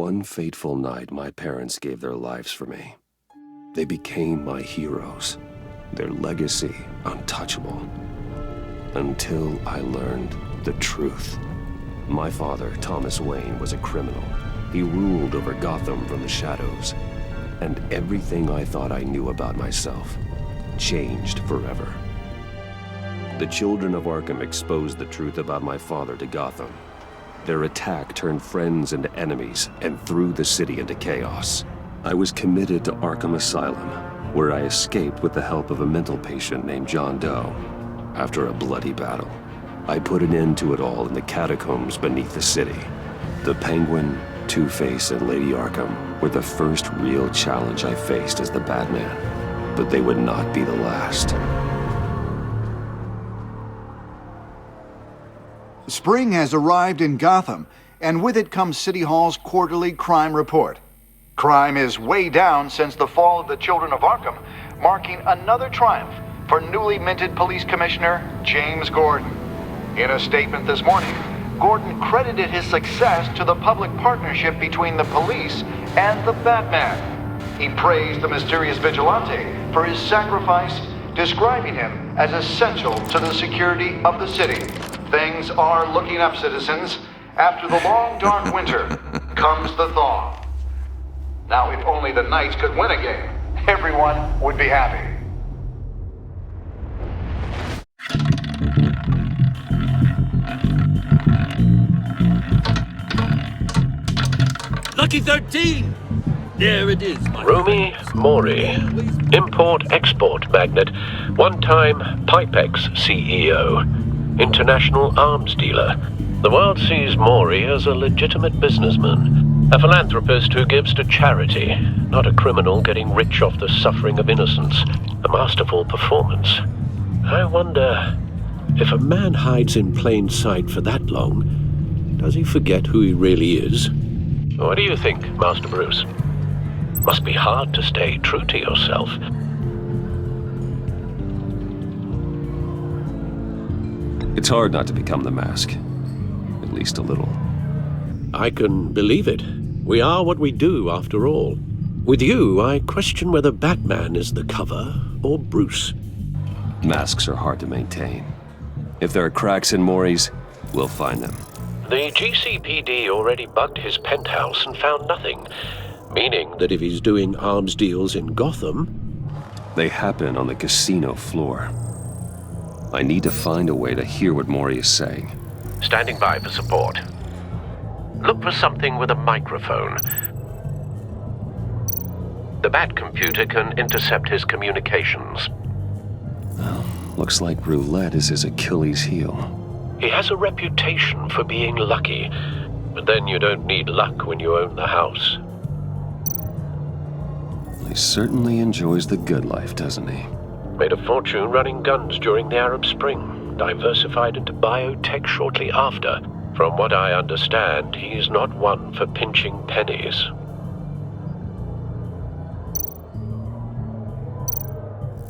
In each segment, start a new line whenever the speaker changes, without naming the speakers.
one fateful night, my parents gave their lives for me. They became my heroes, their legacy untouchable. Until I learned the truth. My father, Thomas Wayne, was a criminal. He ruled over Gotham from the shadows. And everything I thought I knew about myself changed forever. The children of Arkham exposed the truth about my father to Gotham. Their attack turned friends into enemies and threw the city into chaos. I was committed to Arkham Asylum, where I escaped with the help of a mental patient named John Doe. After a bloody battle, I put an end to it all in the catacombs beneath the city. The Penguin, Two-Face, and Lady Arkham were the first real challenge I faced as the Batman, but they would not be the last.
Spring has arrived in Gotham, and with it comes City Hall's quarterly crime report. Crime is way down since the fall of the Children of Arkham, marking another triumph for newly minted Police Commissioner James Gordon. In a statement this morning, Gordon credited his success to the public partnership between the police and the Batman. He praised the mysterious vigilante for his sacrifice, describing him as essential to the security of the city. Things are looking up, citizens. After the long, dark winter comes the thaw. Now, if only the Knights could win a game, everyone would be happy.
Lucky 13! There it is, my
Rumi Mori, import-export magnate, one-time Pipex CEO, international arms dealer. The world sees Mori as a legitimate businessman, a philanthropist who gives to charity, not a criminal getting rich off the suffering of innocence. A masterful performance. I wonder, if a man hides in plain sight for that long, does he forget who he really is? What do you think, Master Bruce? Must be hard to stay true to yourself.
It's hard not to become the mask. At least a little.
I can believe it. We are what we do, after all. With you, I question whether Batman is the cover or Bruce.
Masks are hard to maintain. If there are cracks in Mori's, we'll find them.
The GCPD already bugged his penthouse and found nothing, meaning that if he's doing arms deals in Gotham...
They happen on the casino floor. I need to find a way to hear what Mori is saying.
Standing by for support. Look for something with a microphone. The Bat computer can intercept his communications.
Well, looks like roulette is his Achilles heel.
He has a reputation for being lucky, but then you don't need luck when you own the house.
He certainly enjoys the good life, doesn't he?
Made a fortune running guns during the Arab Spring, diversified into biotech shortly after. From what I understand, he's not one for pinching pennies.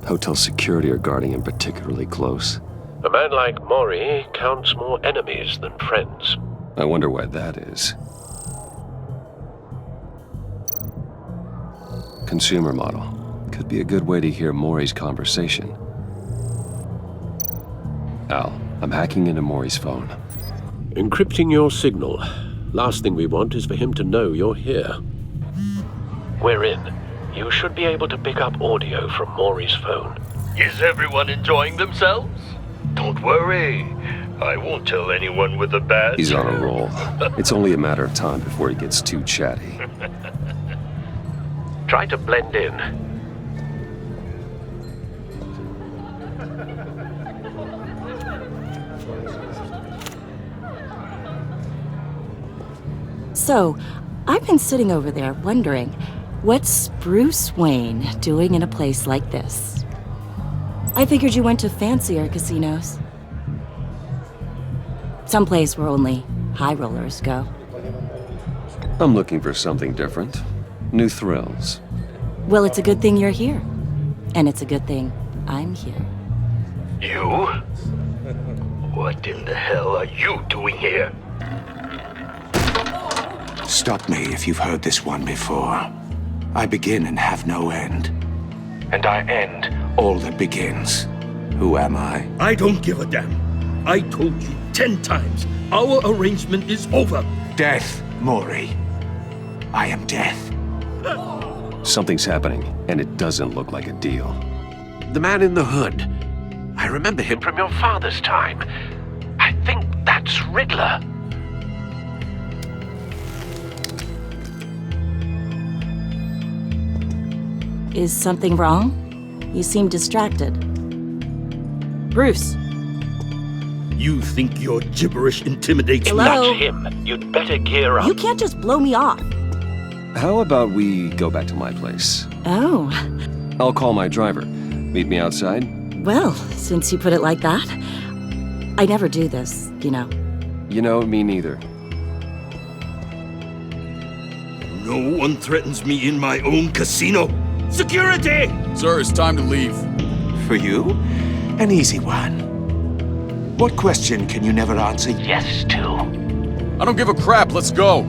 Hotel security are guarding him particularly close.
A man like Mori counts more enemies than friends.
I wonder why that is. Consumer model. Could be a good way to hear Mori's conversation. Al, I'm hacking into Mori's phone.
Encrypting your signal. Last thing we want is for him to know you're here. We're in. You should be able to pick up audio from Mori's phone.
Is everyone enjoying themselves? Don't worry. I won't tell anyone with a badge.
He's on a roll. It's only a matter of time before he gets too chatty.
Try to blend in.
So, I've been sitting over there wondering, what's Bruce Wayne doing in a place like this? I figured you went to fancier casinos. Someplace where only high rollers go.
I'm looking for something different. New thrills.
Well, it's a good thing you're here. And it's a good thing I'm here.
You? What in the hell are you doing here?
Stop me if you've heard this one before. I begin and have no end. And I end all that begins. Who am I?
I don't give a damn. I told you 10 times. Our arrangement is over.
Death, Maury. I am death.
Something's happening, and it doesn't look like a deal.
The man in the hood. I remember him from your father's time. I think that's Riddler.
Is something wrong? You seem distracted. Bruce.
You think your gibberish intimidates me?
Hello?
That's him. You'd better gear up.
You can't just blow me off.
How about we go back to my place?
Oh.
I'll call my driver. Meet me outside?
Well, since you put it like that, I never do this, you know.
You know, me neither.
No one threatens me in my own casino. Security!
Sir, it's time to leave.
For you, an easy one. What question can you never answer yes to?
I don't give a crap, let's go.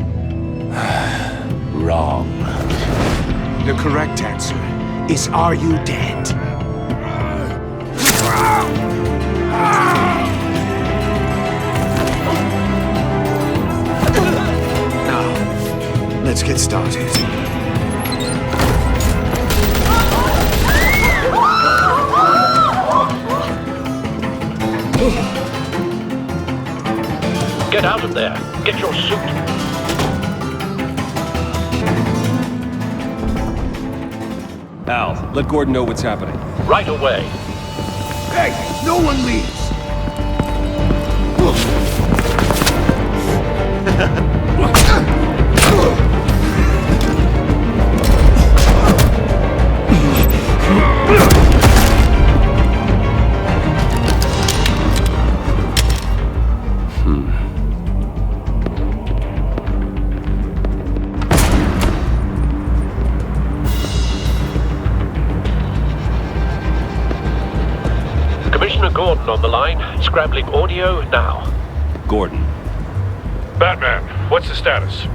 Wrong. The correct answer is, are you dead? Now, let's get started.
Get out of there. Get your suit.
Al, let Gordon know what's happening.
Right away.
Hey, no one leaves!
Commissioner Gordon on the line. Scrambling audio now.
Gordon.
Batman, what's the status?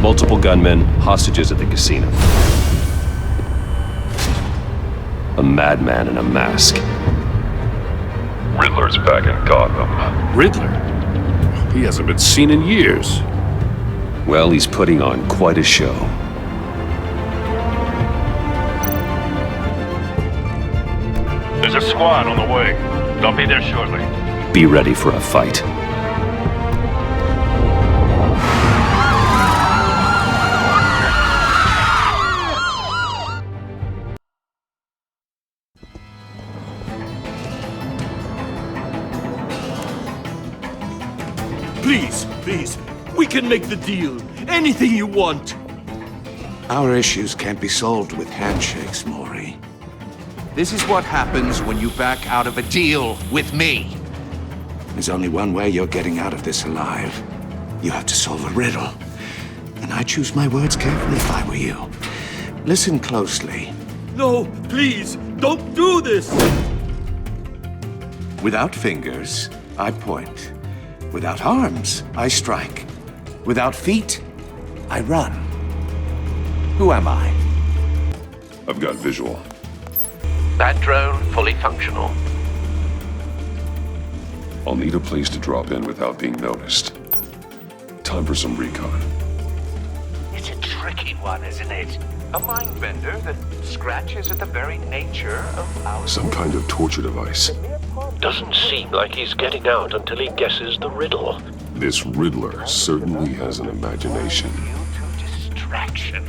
Multiple gunmen, hostages at the casino. A madman in a mask.
Riddler's back in Gotham.
Riddler? He hasn't been seen in years.
Well, he's putting on quite a show.
There's a squad on the way. They'll be there shortly.
Be ready for a fight.
Please, we can make the deal. Anything you want.
Our issues can't be solved with handshakes, Maury.
This is what happens when you back out of a deal with me.
There's only one way you're getting out of this alive. You have to solve a riddle. And I choose my words carefully if I were you. Listen closely.
No, please, don't do this.
Without fingers, I point. Without arms, I strike. Without feet, I run. Who am I?
I've got visual.
That drone fully functional.
I'll need a place to drop in without being noticed. Time for some recon.
It's a tricky one, isn't it? A mind bender that scratches at the very nature of our...
Some kind of torture device.
Doesn't seem like he's getting out until he guesses the riddle.
This Riddler certainly has an imagination.
to distraction,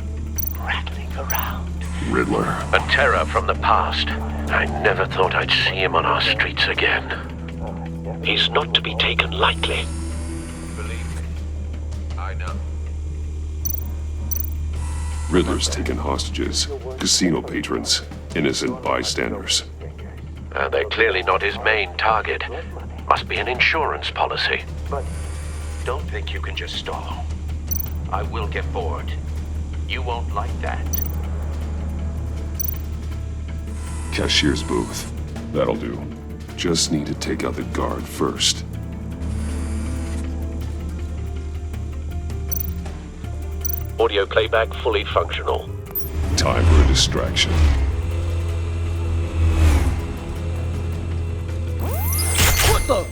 rattling around.
Riddler.
A terror from the past. I never thought I'd see him on our streets again. He's not to be taken lightly.
Believe me, I know.
Riddler's taken hostages, casino patrons, innocent bystanders.
They're clearly not his main target. Must be an insurance policy.
But don't think you can just stall. I will get bored. You won't like that.
Cashier's booth. That'll do. Just need to take out the guard first.
Audio playback fully functional.
Time for a distraction.
What the?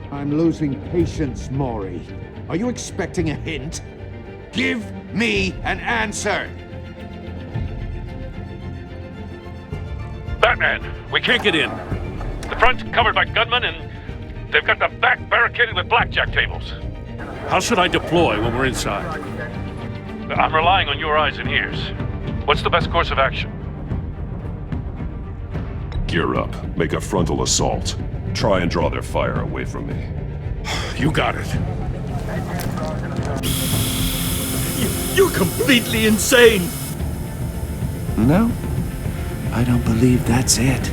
I'm losing patience, Maury. Are you expecting a hint? Give me an answer!
Batman, we can't get in. The front's covered by gunmen, and they've got the back barricaded with blackjack tables. How should I deploy when we're inside? I'm relying on your eyes and ears. What's the best course of action?
Gear up. Make a frontal assault. Try and draw their fire away from me.
You got it. You're completely insane!
No, I don't believe that's it.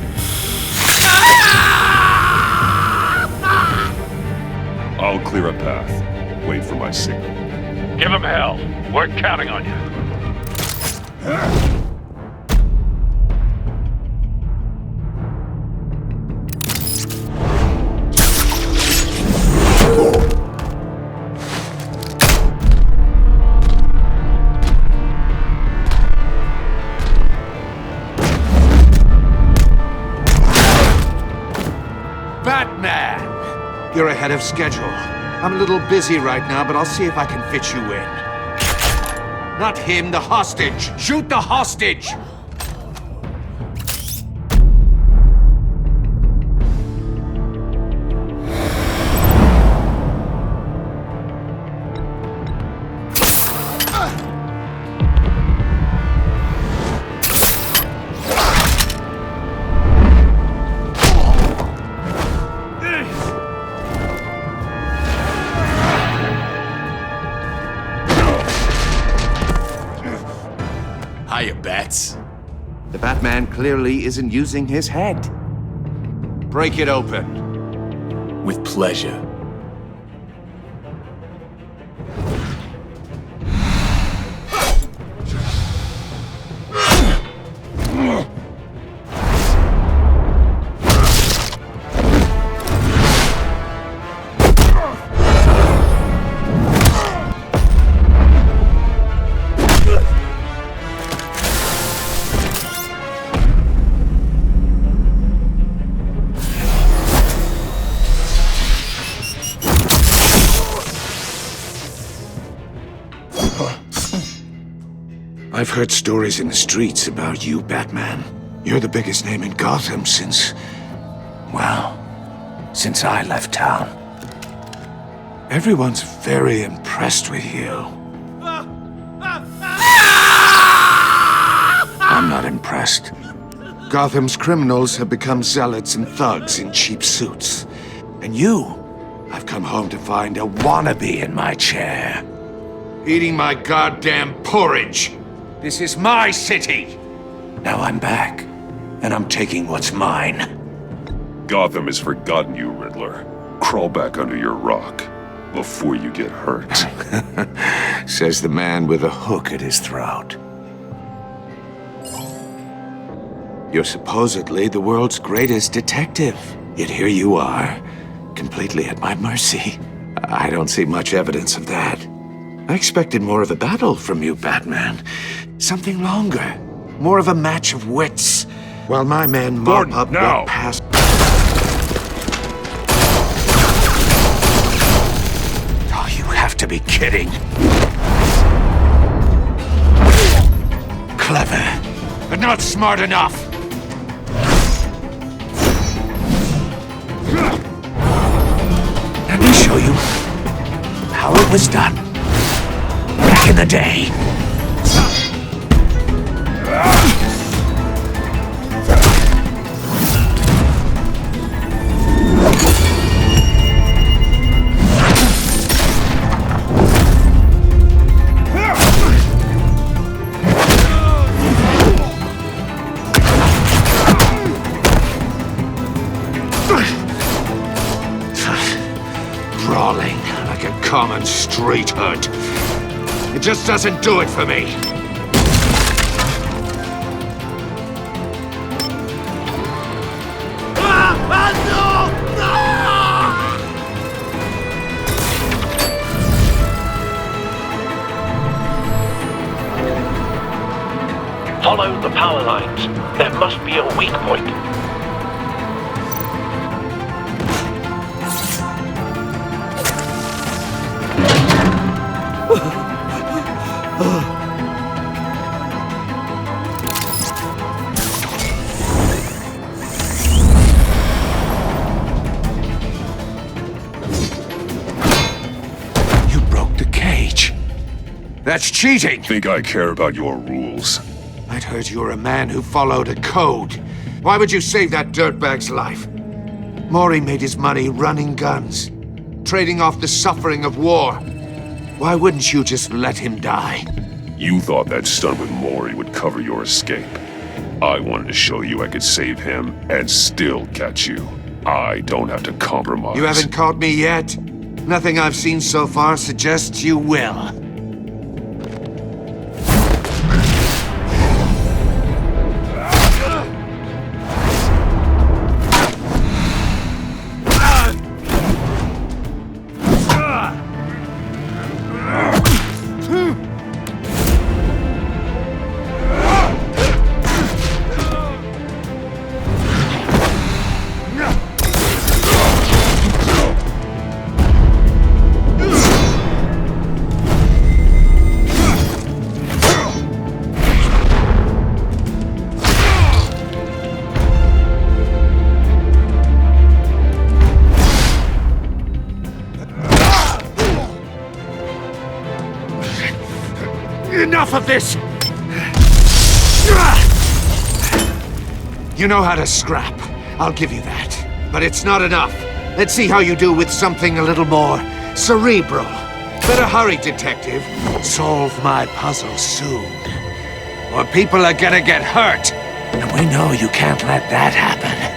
I'll clear a path. Wait for my signal.
Give him hell. We're counting on you.
Batman! You're ahead of schedule. I'm a little busy right now, but I'll see if I can fit you in. Not him, the hostage! Shoot the hostage!
Hiya, Bats.
The Batman clearly isn't using his head. Break it open.
With pleasure.
I've heard stories in the streets about you, Batman. You're the biggest name in Gotham since I left town. Everyone's very impressed with you. I'm not impressed. Gotham's criminals have become zealots and thugs in cheap suits. And you, I've come home to find a wannabe in my chair. Eating my goddamn porridge. This is my city! Now I'm back, and I'm taking what's mine.
Gotham has forgotten you, Riddler. Crawl back under your rock before you get hurt.
Says the man with a hook at his throat. You're supposedly the world's greatest detective. Yet here you are, completely at my mercy. I don't see much evidence of that. I expected more of a battle from you, Batman. Something longer. More of a match of wits. While my men mop up what past... Oh, you have to be kidding. Clever, but not smart enough. Let me show you how it was done. Back in the day. Brawling like a common street hood. It just doesn't do it for me.
Follow the power lines. There must be a weak point.
You broke the cage. That's cheating!
Think I care about your rules?
I'd heard you were a man who followed a code. Why would you save that dirtbag's life? Maury made his money running guns, trading off the suffering of war. Why wouldn't you just let him die?
You thought that stunt with Maury would cover your escape. I wanted to show you I could save him and still catch you. I don't have to compromise.
You haven't caught me yet? Nothing I've seen so far suggests you will. Enough of this! You know how to scrap. I'll give you that. But it's not enough. Let's see how you do with something a little more cerebral. Better hurry, detective. Solve my puzzle soon. Or people are gonna get hurt. And we know you can't let that happen.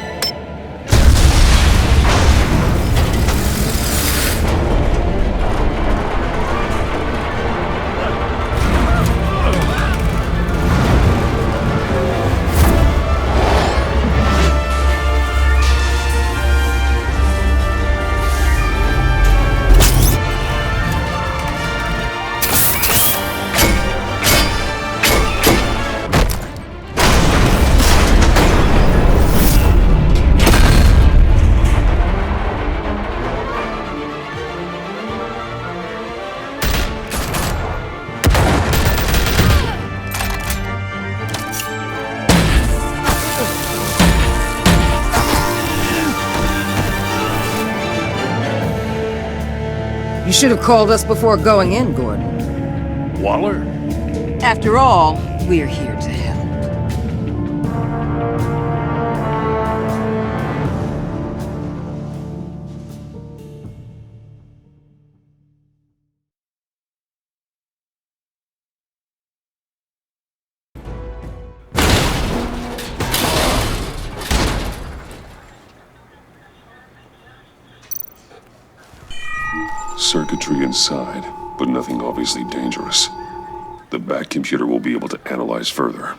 You should have called us before going in, Gordon.
Waller?
After all, we're here to help.
Circuitry inside, but nothing obviously dangerous. The back computer will be able to analyze further.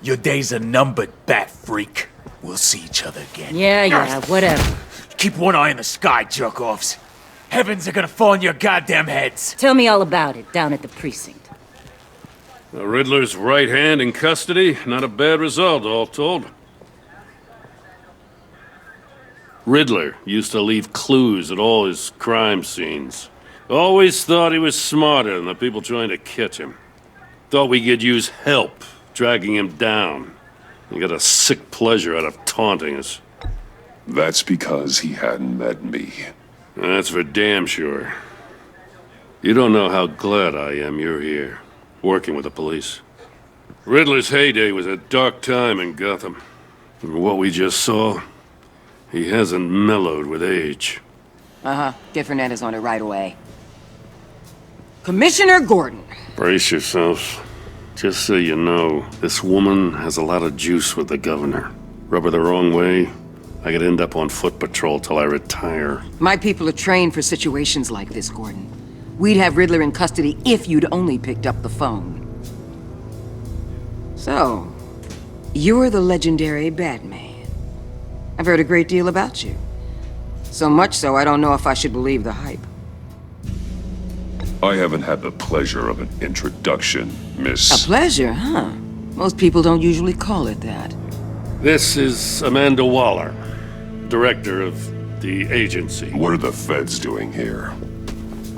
Your days are numbered, bat freak. We'll see each other again.
Yeah, whatever.
Keep one eye in the sky, jerk-offs. Heavens are gonna fall on your goddamn heads.
Tell me all about it down at the precinct.
The Riddler's right hand in custody. Not a bad result, all told. Riddler used to leave clues at all his crime scenes. Always thought he was smarter than the people trying to catch him. Thought we could use help dragging him down. He got a sick pleasure out of taunting us.
That's because he hadn't met me.
That's for damn sure. You don't know how glad I am you're here, working with the police. Riddler's heyday was a dark time in Gotham. And what we just saw, He hasn't mellowed with age.
Uh-huh. Get Fernandez on it right away. Commissioner Gordon.
Brace yourselves. Just so you know, this woman has a lot of juice with the governor. Rub her the wrong way, I could end up on foot patrol till I retire.
My people are trained for situations like this, Gordon. We'd have Riddler in custody if you'd only picked up the phone. So, you're the legendary Batman. I've heard a great deal about you. So much so, I don't know if I should believe the hype.
I haven't had the pleasure of an introduction, Miss...
A pleasure, huh? Most people don't usually call it that.
This is Amanda Waller, director of the agency.
What are the feds doing here?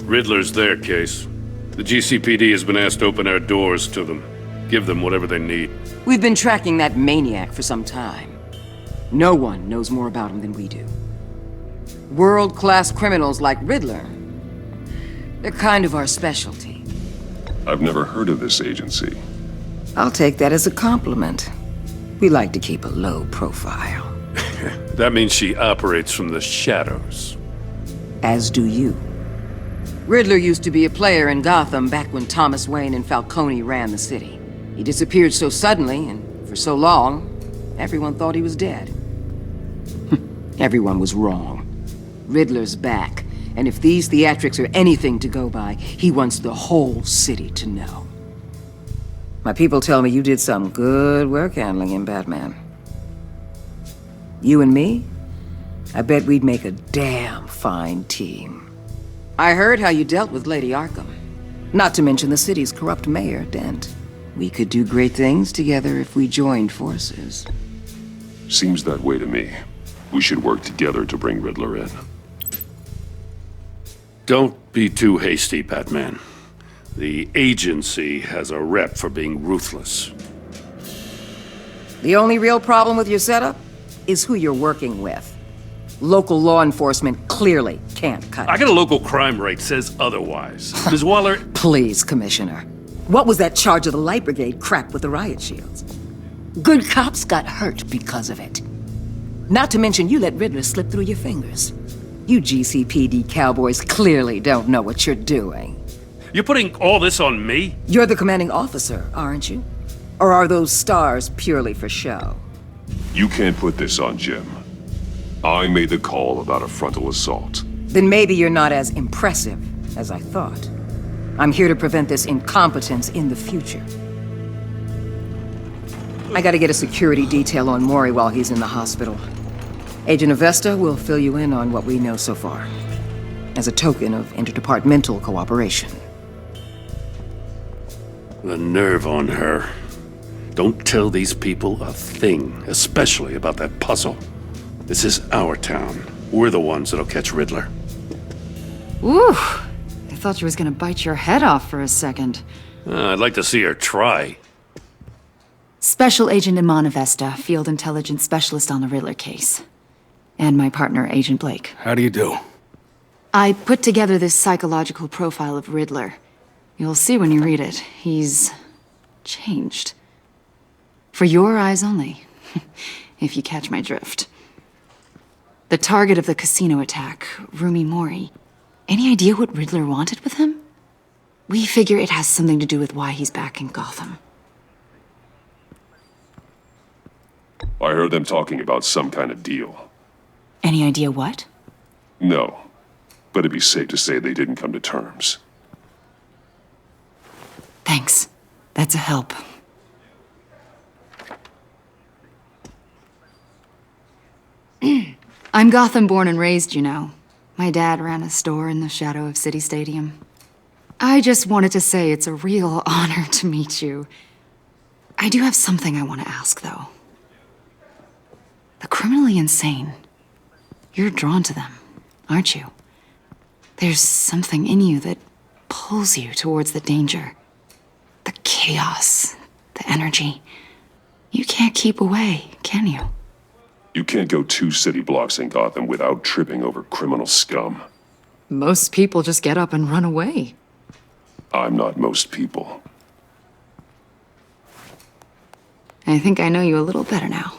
Riddler's their case. The GCPD has been asked to open our doors to them. Give them whatever they need.
We've been tracking that maniac for some time. No one knows more about him than we do. World-class criminals like Riddler. They're kind of our specialty.
I've never heard of this agency.
I'll take that as a compliment. We like to keep a low profile.
That means she operates from the shadows.
As do you. Riddler used to be a player in Gotham back when Thomas Wayne and Falcone ran the city. He disappeared so suddenly and for so long, everyone thought he was dead. Everyone was wrong. Riddler's back, and if these theatrics are anything to go by, he wants the whole city to know. My people tell me you did some good work handling him, Batman. You and me? I bet we'd make a damn fine team. I heard how you dealt with Lady Arkham. Not to mention the city's corrupt mayor, Dent. We could do great things together if we joined forces.
Seems that way to me. We should work together to bring Riddler in.
Don't be too hasty, Batman. The agency has a rep for being ruthless.
The only real problem with your setup is who you're working with. Local law enforcement clearly can't cut it.
I got a local crime rate says otherwise. Ms. Waller...
Please, Commissioner. What was that charge of the Light Brigade crap with the riot shields? Good cops got hurt because of it. Not to mention you let Riddler slip through your fingers. You GCPD cowboys clearly don't know what you're doing.
You're putting all this on me?
You're the commanding officer, aren't you? Or are those stars purely for show?
You can't put this on Jim. I made the call about a frontal assault.
Then maybe you're not as impressive as I thought. I'm here to prevent this incompetence in the future. I gotta get a security detail on Maury while he's in the hospital. Agent Avesta will fill you in on what we know so far, as a token of interdepartmental cooperation.
The nerve on her. Don't tell these people a thing, especially about that puzzle. This is our town. We're the ones that'll catch Riddler.
Ooh, I thought you was gonna bite your head off for a second.
I'd like to see her try.
Special Agent Iman Avesta, Field Intelligence Specialist on the Riddler case. And my partner, Agent Blake.
How do you do?
I put together this psychological profile of Riddler. You'll see when you read it. He's changed. For your eyes only, if you catch my drift. The target of the casino attack, Rumi Mori. Any idea what Riddler wanted with him? We figure it has something to do with why he's back in Gotham.
I heard them talking about some kind of deal.
Any idea what?
No, but it'd be safe to say they didn't come to terms.
Thanks. That's a help. I'm Gotham born and raised, you know. My dad ran a store in the shadow of City Stadium. I just wanted to say it's a real honor to meet you. I do have something I want to ask, though. The criminally insane. You're drawn to them, aren't you? There's something in you that pulls you towards the danger. The chaos, the energy. You can't keep away, can you?
You can't go 2 city blocks in Gotham without tripping over criminal scum.
Most people just get up and run away.
I'm not most people.
I think I know you a little better now.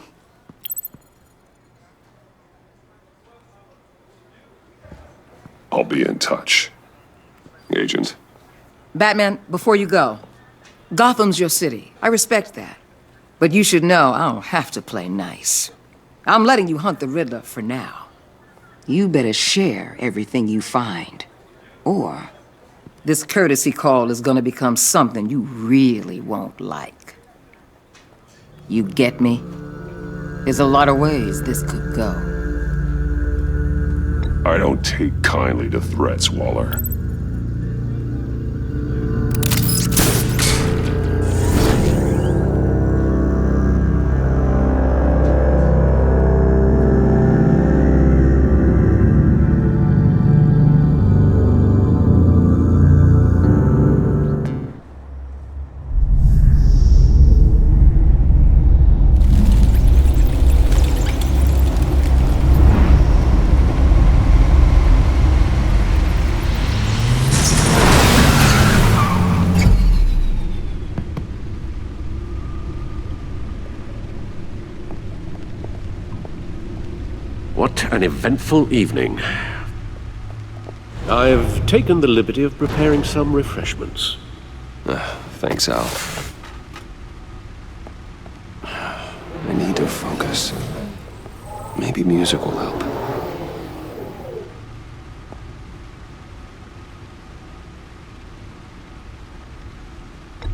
I'll be in touch. Agent.
Batman, before you go, Gotham's your city. I respect that. But you should know I don't have to play nice. I'm letting you hunt the Riddler for now. You better share everything you find. Or this courtesy call is gonna become something you really won't like. You get me? There's a lot of ways this could go.
I don't take kindly to threats, Waller.
What an eventful evening. I've taken the liberty of preparing some refreshments.
Thanks, Al. I need to focus. Maybe music will help.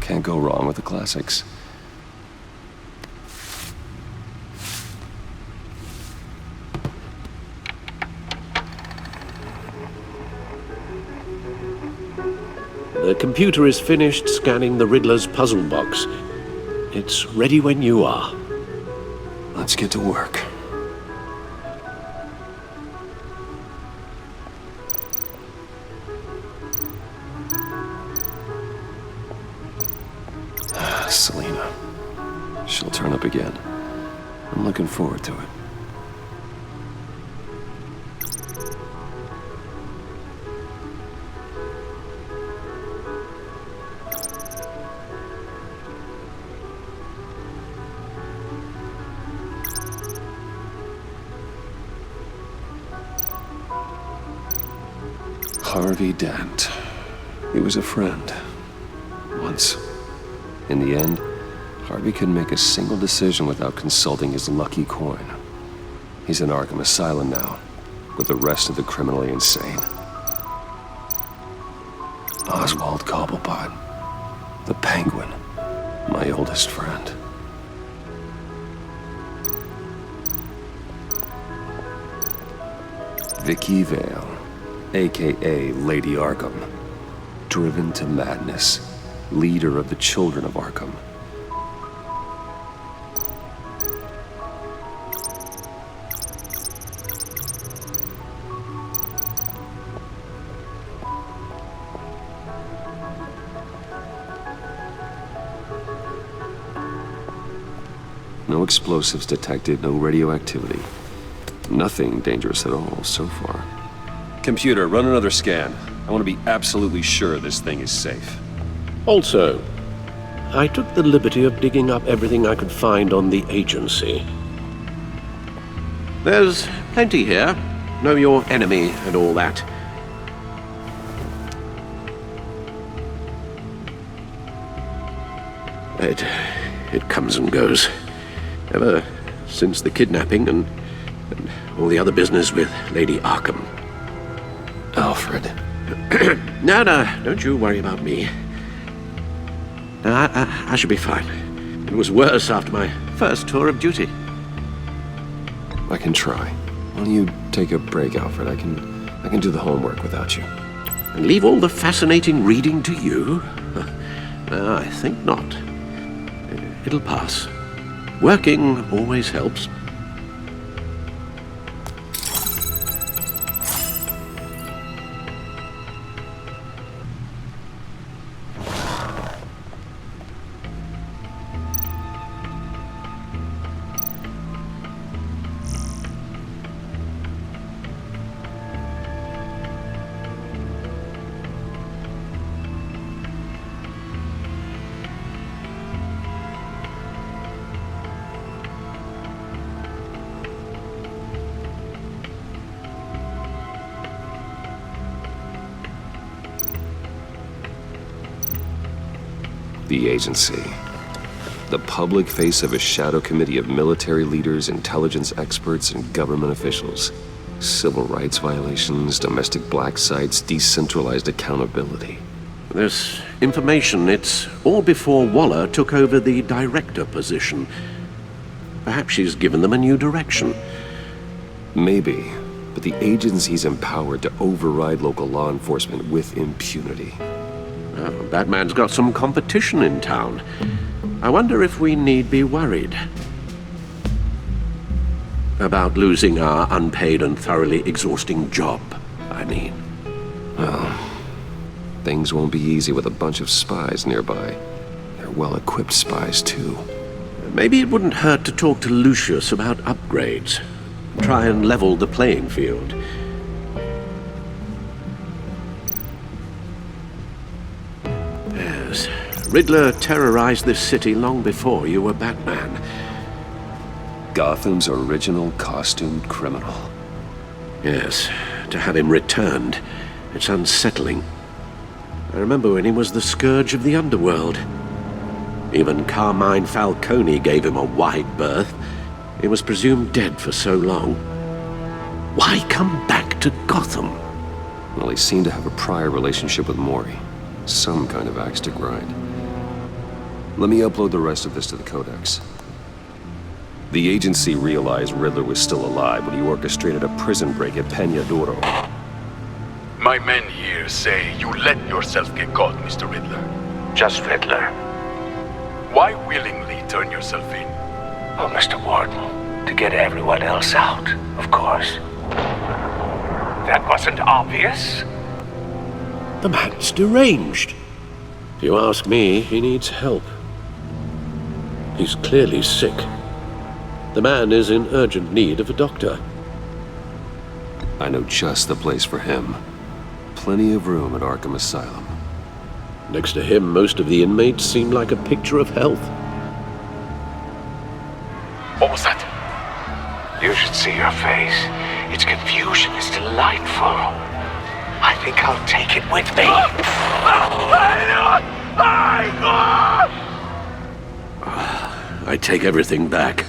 Can't go wrong with the classics.
The computer is finished scanning the Riddler's puzzle box. It's ready when you are.
Let's get to work. Selena. She'll turn up again. I'm looking forward to it. Harvey Dent. He was a friend. Once. In the end, Harvey couldn't make a single decision without consulting his lucky coin. He's in Arkham Asylum now, with the rest of the criminally insane. Oswald Cobblepot. The Penguin. My oldest friend. Vicky Vale. A.K.A. Lady Arkham. Driven to madness. Leader of the Children of Arkham. No explosives detected, no radioactivity. Nothing dangerous at all so far. Computer, run another scan. I want to be absolutely sure this thing is safe.
Also, I took the liberty of digging up everything I could find on the agency. There's plenty here. Know your enemy and all that. It comes and goes. Ever since the kidnapping and all the other business with Lady Arkham.
Alfred.
No, don't you worry about me. No, I should be fine. It was worse after my first tour of duty.
I can try. Why don't you take a break, Alfred? I can do the homework without you.
And leave all the fascinating reading to you? No, I think not. It'll pass. Working always helps.
The agency. The public face of a shadow committee of military leaders, intelligence experts, and government officials. Civil rights violations, domestic black sites, decentralized accountability.
This information, it's all before Waller took over the director position. Perhaps she's given them a new direction.
Maybe, but the agency's empowered to override local law enforcement with impunity.
Batman's got some competition in town. I wonder if we need be worried about losing our unpaid and thoroughly exhausting job, I mean.
Well, things won't be easy with a bunch of spies nearby. They're well-equipped spies, too.
Maybe it wouldn't hurt to talk to Lucius about upgrades. Try and level the playing field. Yes, Riddler terrorized this city long before you were Batman.
Gotham's original costumed criminal.
Yes, to have him returned, it's unsettling. I remember when he was the scourge of the underworld. Even Carmine Falcone gave him a wide berth. He was presumed dead for so long. Why come back to Gotham?
Well, he seemed to have a prior relationship with Mori. Some kind of axe to grind. Let me upload the rest of this to the Codex. The agency realized Riddler was still alive when he orchestrated a prison break at Peñadoro.
My men here say you let yourself get caught, Mr. Riddler.
Just Riddler.
Why willingly turn yourself in?
Oh, Mr. Warden, to get everyone else out, of course. That wasn't obvious?
The man's deranged. If you ask me, he needs help. He's clearly sick. The man is in urgent need of a doctor.
I know just the place for him. Plenty of room at Arkham Asylum.
Next to him, most of the inmates seem like a picture of health.
What was that?
You should see your face. Its confusion is delightful. I think I'll take it with me.
I take everything back.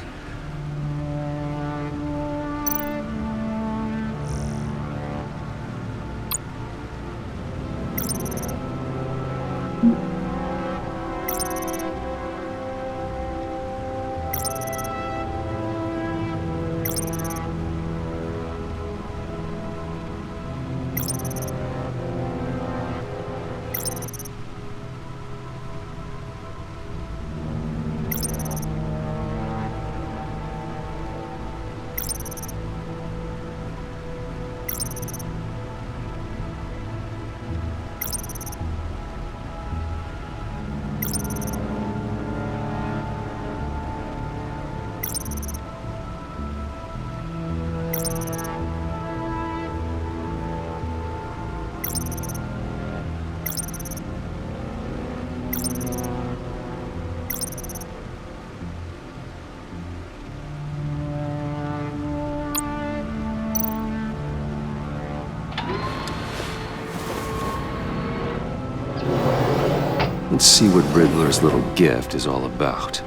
Let's see what Riddler's little gift is all about.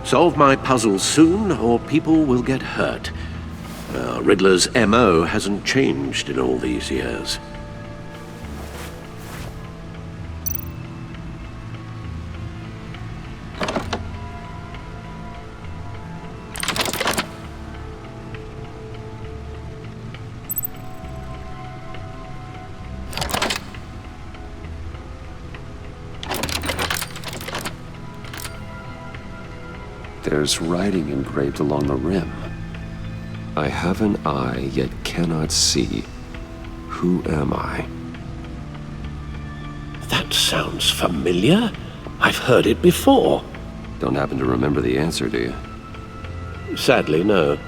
Solve my puzzle soon, or people will get hurt. Riddler's MO hasn't changed in all these years.
There's writing engraved along the rim. I have an eye, yet cannot see. Who am I?
That sounds familiar. I've heard it before.
Don't happen to remember the answer, do you?
Sadly, no.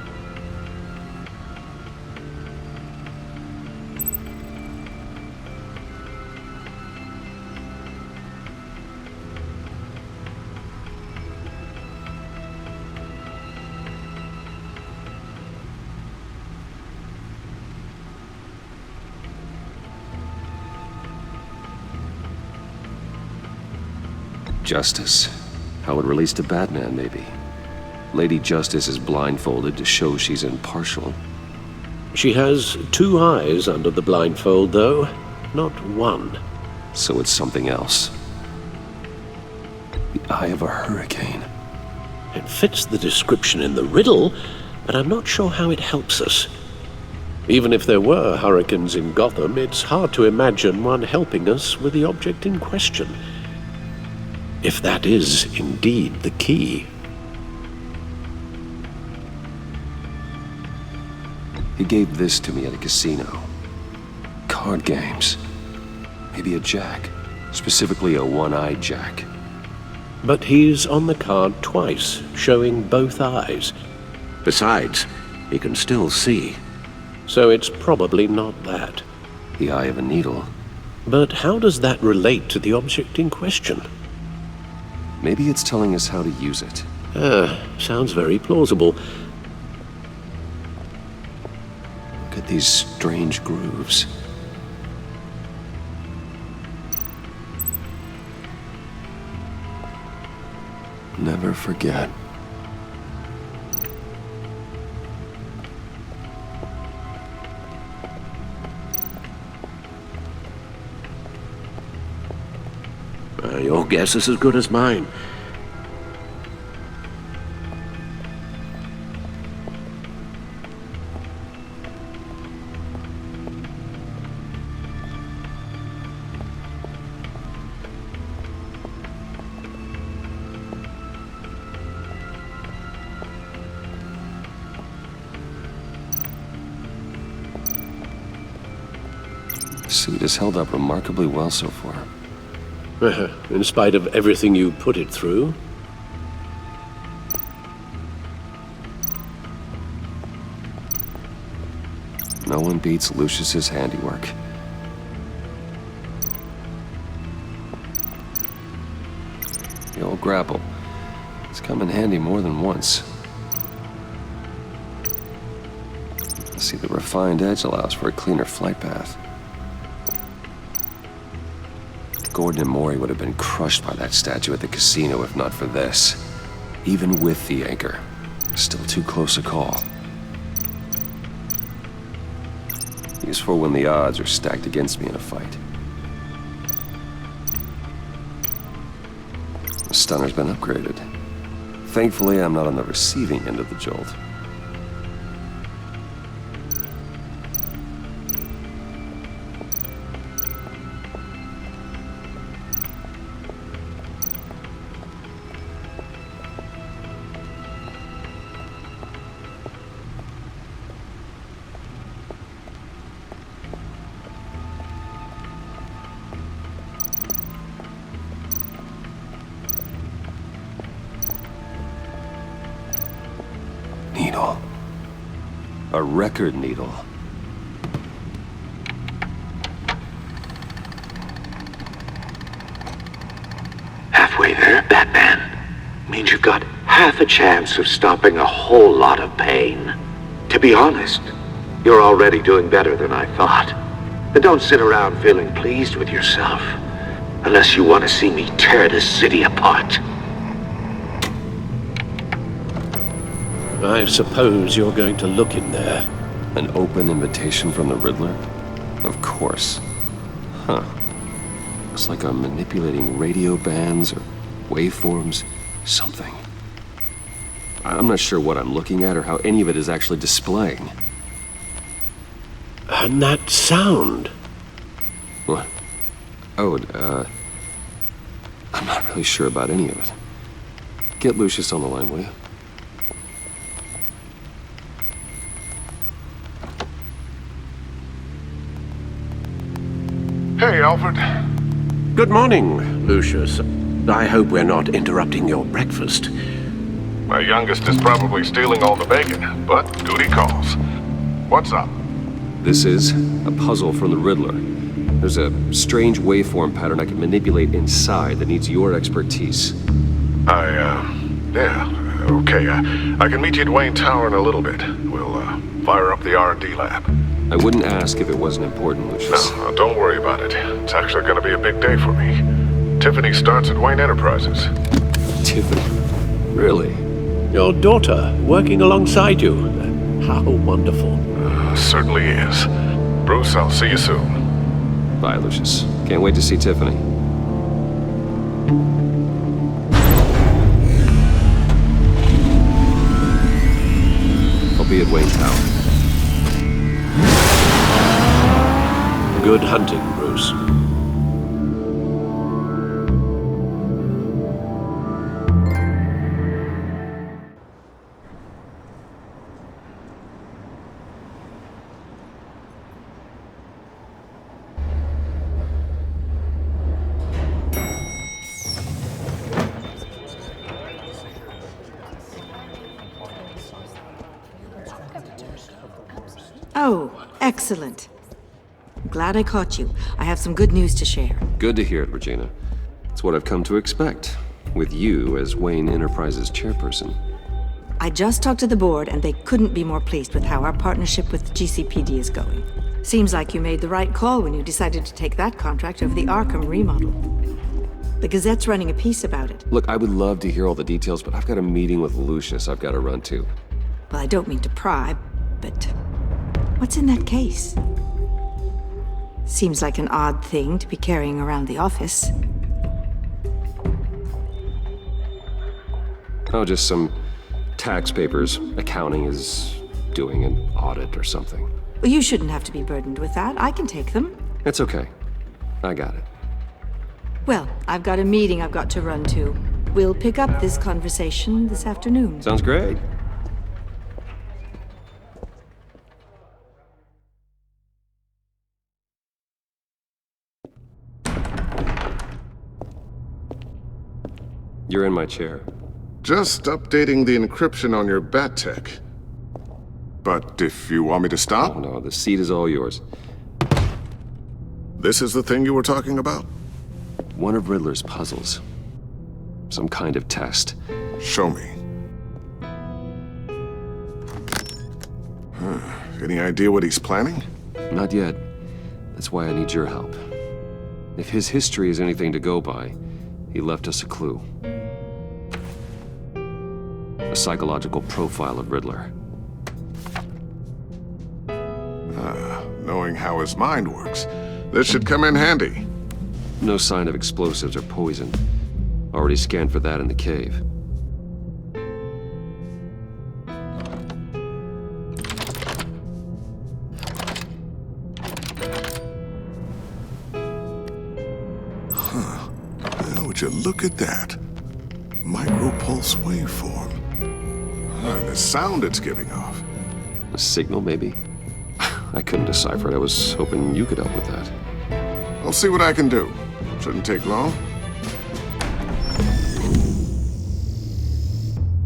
Justice. How it relates to Batman, maybe. Lady Justice is blindfolded to show she's impartial.
She has 2 eyes under the blindfold, though, not 1.
So it's something else. The eye of a hurricane.
It fits the description in the riddle, but I'm not sure how it helps us. Even if there were hurricanes in Gotham, it's hard to imagine one helping us with the object in question. If that is indeed the key.
He gave this to me at a casino. Card games. Maybe a jack. Specifically a one-eyed jack.
But he's on the card twice, showing both eyes. Besides, he can still see. So it's probably not that.
The eye of a needle.
But how does that relate to the object in question?
Maybe it's telling us how to use it.
Sounds very plausible.
Look at these strange grooves. Never forget.
Your guess is as good as mine.
The suit has held up remarkably well so far.
In spite of everything you put it through?
No one beats Lucius's handiwork. The old grapple. It's come in handy more than once. See, the refined edge allows for a cleaner flight path. Gordon and Maury would have been crushed by that statue at the casino if not for this. Even with the anchor. Still too close a call. Useful when the odds are stacked against me in a fight. The stunner's been upgraded. Thankfully, I'm not on the receiving end of the jolt. Needle. A record needle.
Halfway there, Batman. Means you've got half a chance of stopping a whole lot of pain. To be honest, you're already doing better than I thought. But don't sit around feeling pleased with yourself. Unless you want to see me tear this city apart.
I suppose you're going to look in there.
An open invitation from the Riddler? Of course. Huh. Looks like I'm manipulating radio bands or waveforms. Something. I'm not sure what I'm looking at or how any of it is actually displaying.
And that sound?
What? Oh, I'm not really sure about any of it. Get Lucius on the line, will you?
Hey, Alfred.
Good morning, Lucius. I hope we're not interrupting your breakfast.
My youngest is probably stealing all the bacon, but duty calls. What's up?
This is a puzzle from the Riddler. There's a strange waveform pattern I can manipulate inside that needs your expertise.
Yeah, okay. I can meet you at Wayne Tower in a little bit. We'll, fire up the R&D lab.
I wouldn't ask if it wasn't important, Lucius.
No, don't worry about it. It's actually gonna be a big day for me. Tiffany starts at Wayne Enterprises.
Tiffany? Really?
Your daughter, working alongside you. How wonderful.
Certainly is. Bruce, I'll see you soon.
Bye, Lucius. Can't wait to see Tiffany. I'll be at Wayne Tower.
Good hunting, Bruce.
Oh, excellent. Glad I caught you. I have some good news to share.
Good to hear it, Regina. It's what I've come to expect, with you as Wayne Enterprises chairperson.
I just talked to the board, and they couldn't be more pleased with how our partnership with GCPD is going. Seems like you made the right call when you decided to take that contract over the Arkham remodel. The Gazette's running a piece about it.
Look, I would love to hear all the details, but I've got a meeting with Lucius I've got to run to.
Well, I don't mean to pry, but what's in that case? Seems like an odd thing to be carrying around the office.
Oh, just some tax papers. Accounting is doing an audit or something.
Well, you shouldn't have to be burdened with that. I can take them.
It's okay. I got it.
Well, I've got a meeting I've got to run to. We'll pick up this conversation this afternoon.
Sounds great. You're in my chair.
Just updating the encryption on your bat tech. But if you want me to stop?
Oh, no, the seat is all yours.
This is the thing you were talking about?
One of Riddler's puzzles. Some kind of test.
Show me. Any idea what he's planning?
Not yet. That's why I need your help. If his history is anything to go by, he left us a clue. A psychological profile of Riddler.
Knowing how his mind works, this should come in handy.
No sign of explosives or poison. Already scanned for that in the cave.
Well, would you look at that? Micropulse waveform. And the sound it's giving off.
A signal, maybe? I couldn't decipher it. I was hoping you could help with that.
I'll see what I can do. Shouldn't take long.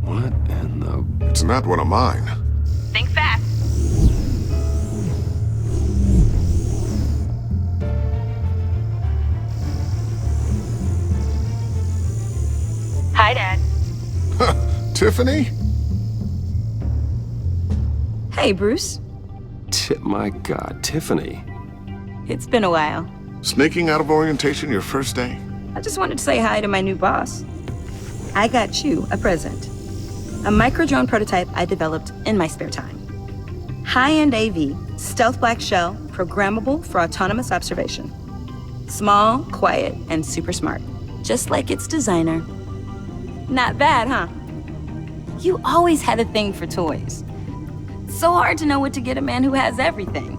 What in the...
It's not one of mine.
Think fast. Hi, Dad.
Tiffany?
Hey, Bruce.
My God, Tiffany.
It's been a while.
Sneaking out of orientation your first day?
I just wanted to say hi to my new boss. I got you a present. A micro-drone prototype I developed in my spare time. High-end AV, stealth black shell, programmable for autonomous observation. Small, quiet, and super smart. Just like its designer. Not bad, huh? You always had a thing for toys. So hard to know what to get a man who has everything.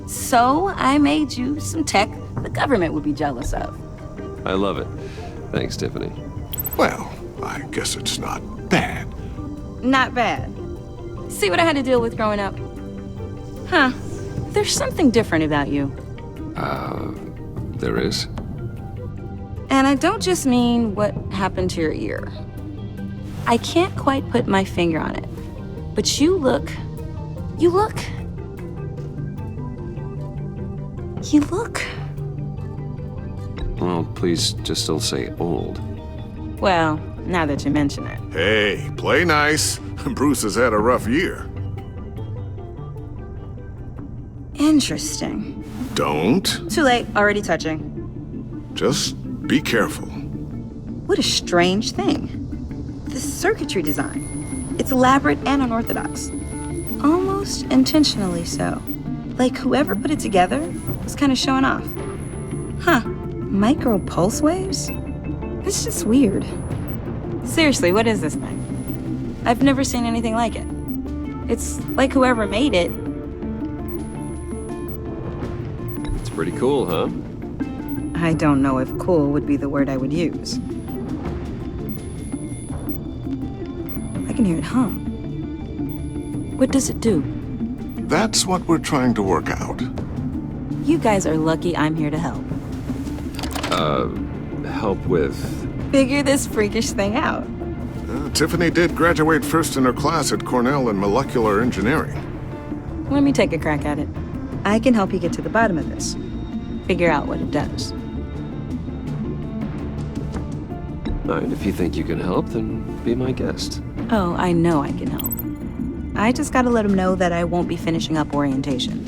So I made you some tech the government would be jealous of.
I love it. Thanks, Tiffany.
Well, I guess it's not bad.
Not bad. See what I had to deal with growing up? Huh. There's something different about you.
There is?
And I don't just mean what happened to your ear. I can't quite put my finger on it. But you look...
Well, please just don't say old.
Well, now that you mention it.
Hey, play nice. Bruce has had a rough year.
Interesting.
Don't.
Too late, already touching.
Just Be careful.
What a strange thing. The circuitry design. It's elaborate and unorthodox. Almost intentionally so. Like whoever put it together was kind of showing off. Huh. Micro pulse waves? It's just weird. Seriously, what is this thing? I've never seen anything like it. It's like whoever made it.
It's pretty cool, huh?
I don't know if cool would be the word I would use. I can hear it hum. What does it do?
That's what we're trying to work out.
You guys are lucky I'm here to help.
Help with...
Figure this freakish thing out.
Tiffany did graduate first in her class at Cornell in molecular engineering.
Let me take a crack at it. I can help you get to the bottom of this. Figure out what it does.
And if you think you can help, then be my guest.
Oh, I know I can help. I just gotta let him know that I won't be finishing up orientation.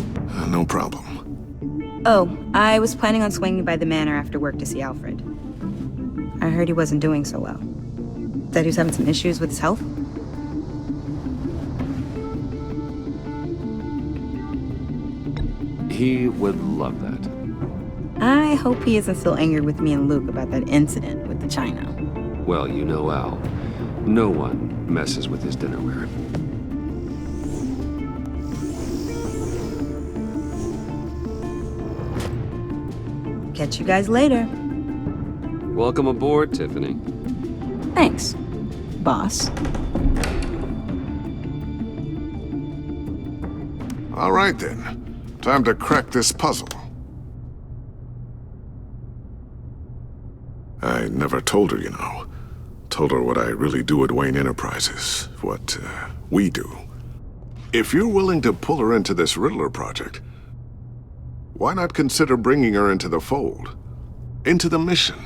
No problem.
Oh, I was planning on swinging by the manor after work to see Alfred. I heard he wasn't doing so well. That he was having some issues with his health.
He would love that.
I hope he isn't still angry with me and Luke about that incident with the china.
Well, you know Al. No one messes with his dinnerware.
Catch you guys later.
Welcome aboard, Tiffany.
Thanks, boss.
All right then. Time to crack this puzzle. I never told her, you know. Told her what I really do at Wayne Enterprises. What, we do. If you're willing to pull her into this Riddler project, why not consider bringing her into the fold? Into the mission?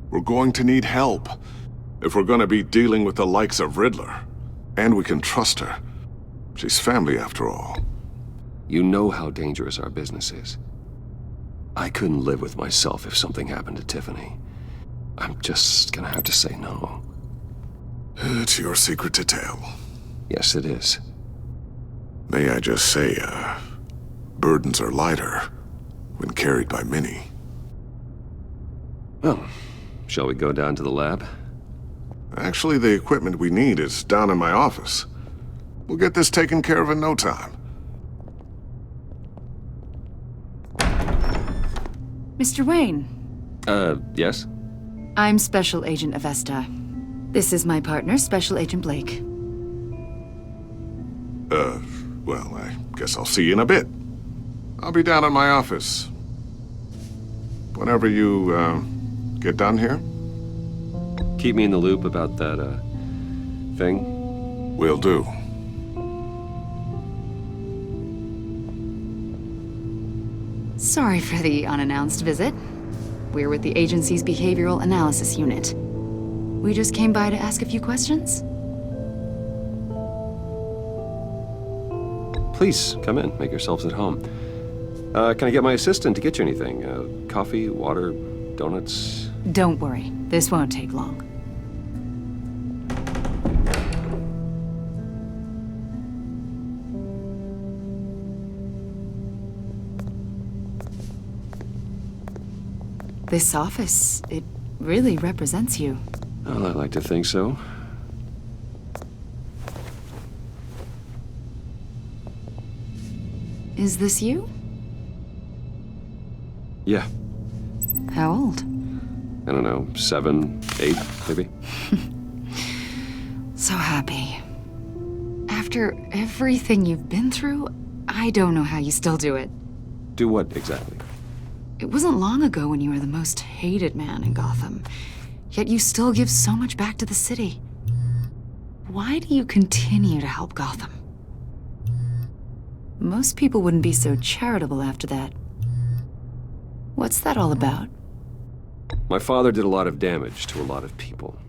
We're going to need help if we're going to be dealing with the likes of Riddler. And we can trust her. She's family after all.
You know how dangerous our business is. I couldn't live with myself if something happened to Tiffany. I'm just gonna have to say no.
It's your secret to tell.
Yes, it is.
May I just say, burdens are lighter when carried by many.
Well, shall we go down to the lab?
Actually, the equipment we need is down in my office. We'll get this taken care of in no time.
Mr. Wayne.
Yes?
I'm Special Agent Avesta. This is my partner, Special Agent Blake.
Well, I guess I'll see you in a bit. I'll be down in my office. Whenever you, get done here.
Keep me in the loop about that, thing?
Will do.
Sorry for the unannounced visit. We're with the agency's Behavioral Analysis Unit. We just came by to ask a few questions.
Please, come in. Make yourselves at home. Can I get my assistant to get you anything? Coffee, water, donuts?
Don't worry. This won't take long. This office, it really represents you.
Well, I like to think so.
Is this you?
Yeah.
How old?
I don't know, 7, 8, maybe?
So happy. After everything you've been through, I don't know how you still do it.
Do what exactly?
It wasn't long ago when you were the most hated man in Gotham, yet you still give so much back to the city. Why do you continue to help Gotham? Most people wouldn't be so charitable after that. What's that all about?
My father did a lot of damage to a lot of people.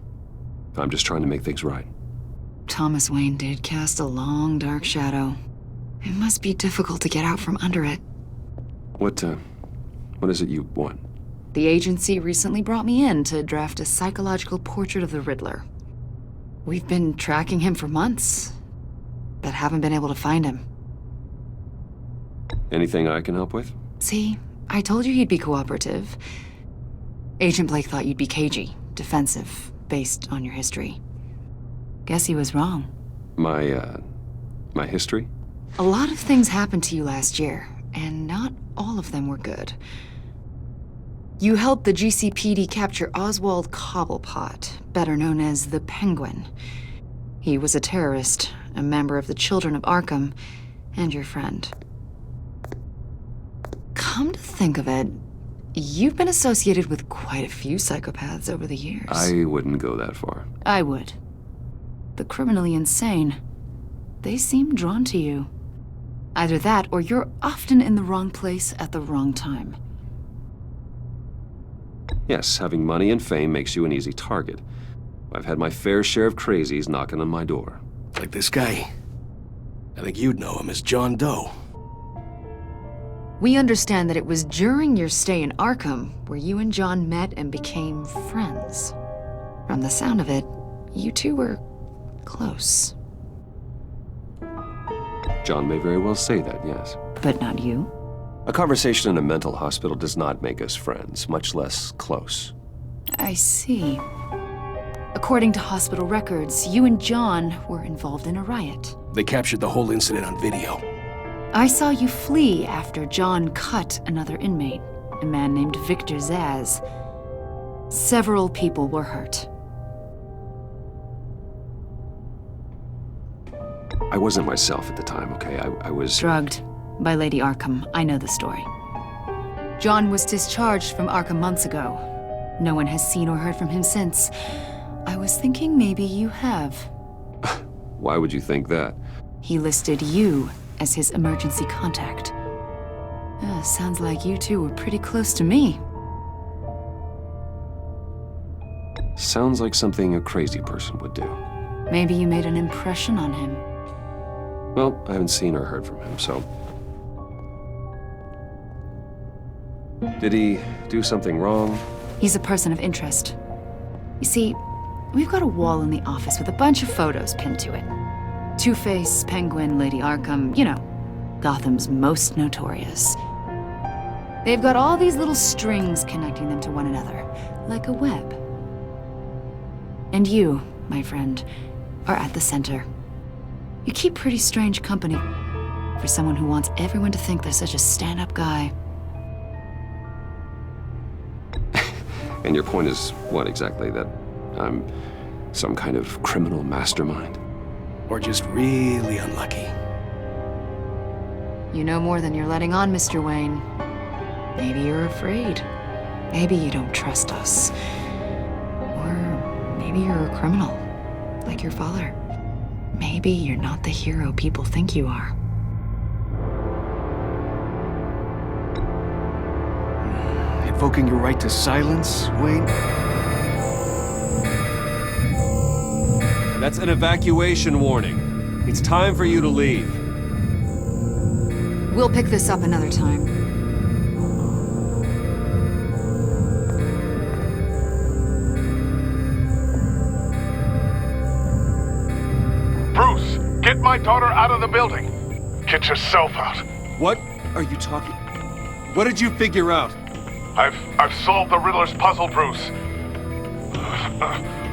I'm just trying to make things right.
Thomas Wayne did cast a long, dark shadow. It must be difficult to get out from under it.
What is it you want?
The agency recently brought me in to draft a psychological portrait of the Riddler. We've been tracking him for months, but haven't been able to find him.
Anything I can help with?
See, I told you he'd be cooperative. Agent Blake thought you'd be cagey, defensive, based on your history. Guess he was wrong.
My history?
A lot of things happened to you last year, and not all of them were good. You helped the GCPD capture Oswald Cobblepot, better known as the Penguin. He was a terrorist, a member of the Children of Arkham, and your friend. Come to think of it, you've been associated with quite a few psychopaths over the years.
I wouldn't go that far.
I would. The criminally insane. They seem drawn to you. Either that, or you're often in the wrong place at the wrong time.
Yes, having money and fame makes you an easy target. I've had my fair share of crazies knocking on my door.
Like this guy. I think you'd know him as John Doe.
We understand that it was during your stay in Arkham where you and John met and became friends. From the sound of it, you two were close.
John may very well say that, yes.
But not you?
A conversation in a mental hospital does not make us friends, much less close.
I see. According to hospital records, you and John were involved in a riot.
They captured the whole incident on video.
I saw you flee after John cut another inmate, a man named Victor Zaz. Several people were hurt.
I wasn't myself at the time, okay? I was...
drugged by Lady Arkham. I know the story. John was discharged from Arkham months ago. No one has seen or heard from him since. I was thinking maybe you have.
Why would you think that?
He listed you as his emergency contact. Sounds like you two were pretty close to me.
Sounds like something a crazy person would do.
Maybe you made an impression on him.
Well, I haven't seen or heard from him, so... Did he do something wrong?
He's a person of interest. You see, we've got a wall in the office with a bunch of photos pinned to it. Two-Face, Penguin, Lady Arkham, you know, Gotham's most notorious. They've got all these little strings connecting them to one another, like a web. And you, my friend, are at the center. You keep pretty strange company for someone who wants everyone to think they're such a stand-up guy.
And your point is what exactly? That I'm some kind of criminal mastermind?
Or just really unlucky.
You know more than you're letting on, Mr. Wayne. Maybe you're afraid. Maybe you don't trust us. Or maybe you're a criminal, like your father. Maybe you're not the hero people think you are.
Invoking your right to silence, Wayne?
That's an evacuation warning. It's time for you to leave.
We'll pick this up another time.
Bruce, get my daughter out of the building. Get yourself out.
What are you talking? What did you figure out?
I've solved the Riddler's puzzle, Bruce.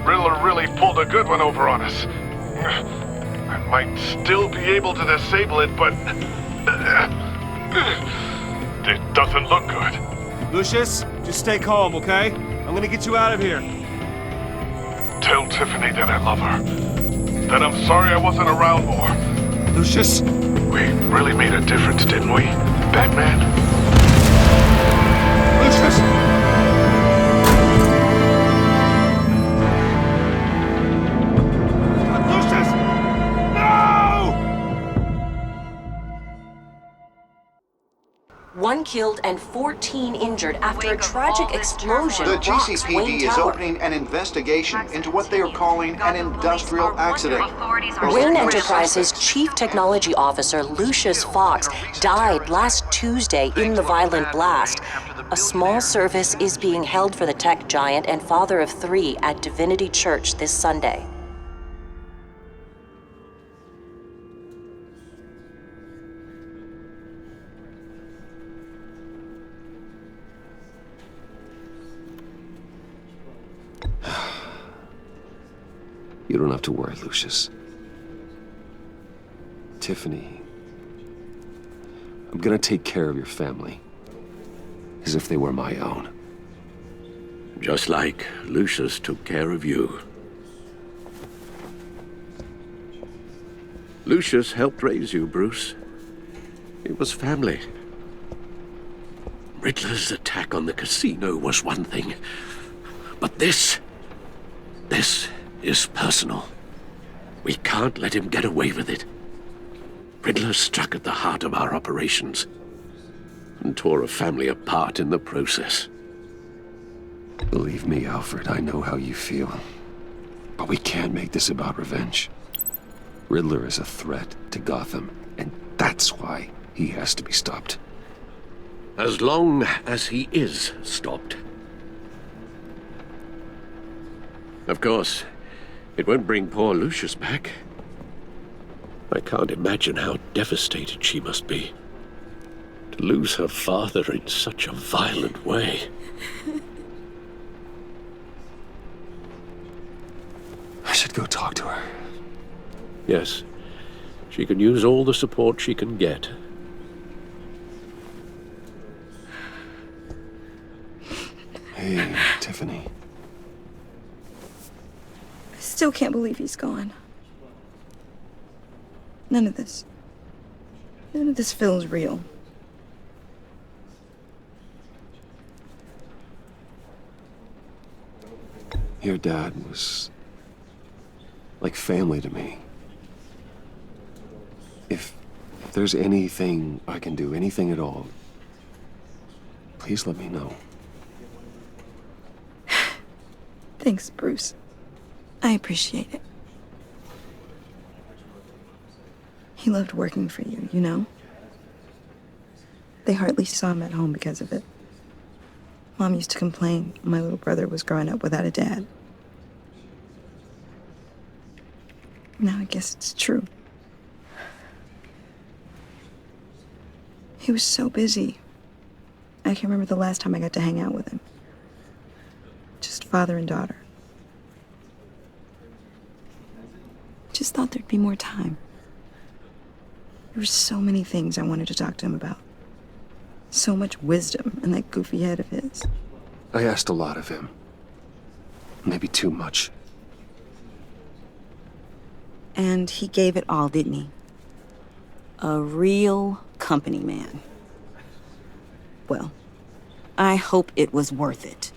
Riddler really pulled a good one over on us. I might still be able to disable it, but it doesn't look good.
Lucius, just stay calm, okay? I'm gonna get you out of here.
Tell Tiffany that I love her. That I'm sorry I wasn't around more.
Lucius?
We really made a difference, didn't we, Batman?
Lucius! Lucius! No!
1 killed and 14 injured after a tragic explosion
The
rocks
GCPD
Wayne
is
Tower.
opening an investigation into what they are calling an industrial accident.
Wayne Enterprises' Chief Technology Officer Lucius Fox died last Tuesday in the violent blast. A small service is being held for the tech giant and father of 3 at Divinity Church this Sunday.
You don't have to worry, Lucius. Tiffany, I'm gonna take care of your family. As if they were my own.
Just like Lucius took care of you. Lucius helped raise you, Bruce. It was family. Riddler's attack on the casino was one thing. But this is personal. We can't let him get away with it. Riddler struck at the heart of our operations and tore a family apart in the process.
Believe me, Alfred, I know how you feel. But we can't make this about revenge. Riddler is a threat to Gotham, and that's why he has to be stopped.
As long as he is stopped. Of course, it won't bring poor Lucius back. I can't imagine how devastated she must be. To lose her father in such a violent way.
I should go talk to her.
Yes, she can use all the support she can get.
Hey, Tiffany.
I still can't believe he's gone. None of this feels real.
Your dad was like family to me. If there's anything I can do, anything at all, please let me know.
Thanks, Bruce. I appreciate it. He loved working for you, you know? They hardly saw him at home because of it. Mom used to complain my little brother was growing up without a dad. Now I guess it's true. He was so busy. I can't remember the last time I got to hang out with him. Just father and daughter. Just thought there'd be more time. There were so many things I wanted to talk to him about. So much wisdom in that goofy head of his.
I asked a lot of him. Maybe too much.
And he gave it all, didn't he? A real company man. Well, I hope it was worth it.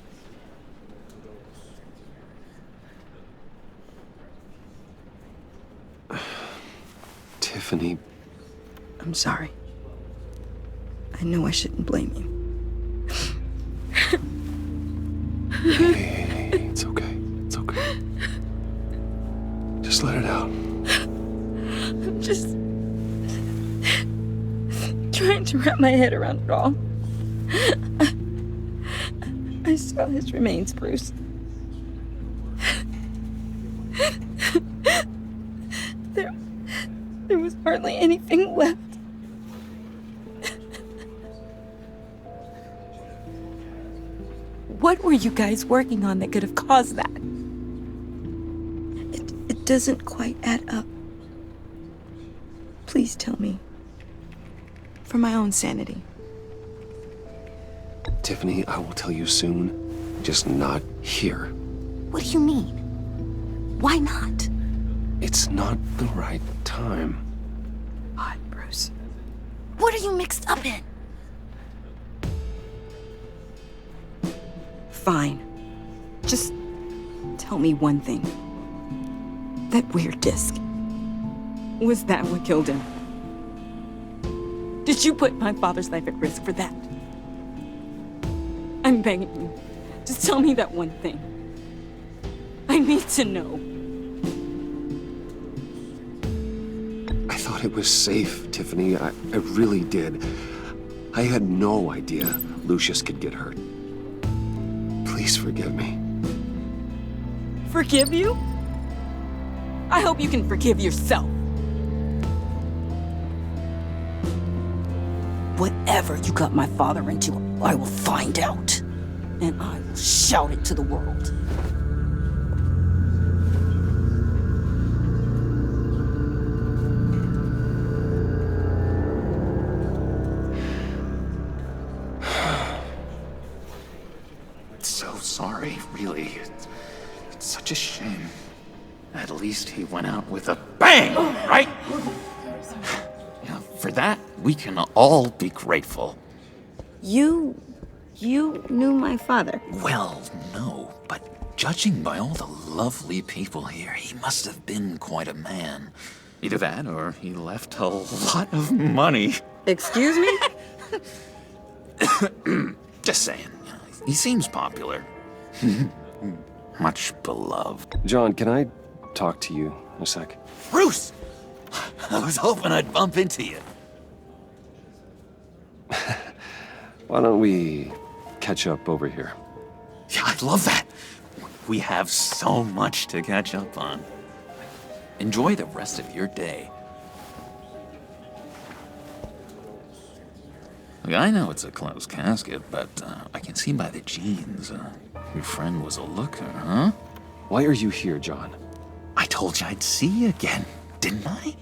Tiffany.
I'm sorry. I know I shouldn't blame you.
Hey, it's okay. It's okay. Just let it out.
I'm just trying to wrap my head around it all. I saw his remains, Bruce. There was hardly anything left. What were you guys working on that could have caused that? It doesn't quite add up. Please tell me. For my own sanity.
Tiffany, I will tell you soon, just not here.
What do you mean? Why not?
It's not the right time.
What, Bruce?
What are you mixed up in?
Fine. Just tell me one thing. That weird disc. Was that what killed him? Did Would you put my father's life at risk for that? I'm begging you. Just tell me that one thing. I need to know.
I thought it was safe, Tiffany. I really did. I had no idea Lucius could get hurt. Please forgive me.
Forgive you? I hope you can forgive yourself. Whatever you got my father into, I will find out. And I will shout it to the world.
So sorry, really. It's such a shame. At least he went out with a bang, right? Yeah, for that, we can all be grateful.
You knew my father?
Well, no, but judging by all the lovely people here, he must have been quite a man. Either that, or he left a lot of money.
Excuse me?
Just saying. He seems popular. Much beloved.
John, can I talk to you a sec?
Bruce! I was hoping I'd bump into you.
Why don't we catch up over here?
Yeah, I love that. We have so much to catch up on. Enjoy the rest of your day. Look, I know it's a closed casket, but I can see by the jeans, your friend was a looker, huh?
Why are you here, John?
I told you I'd see you again, didn't I?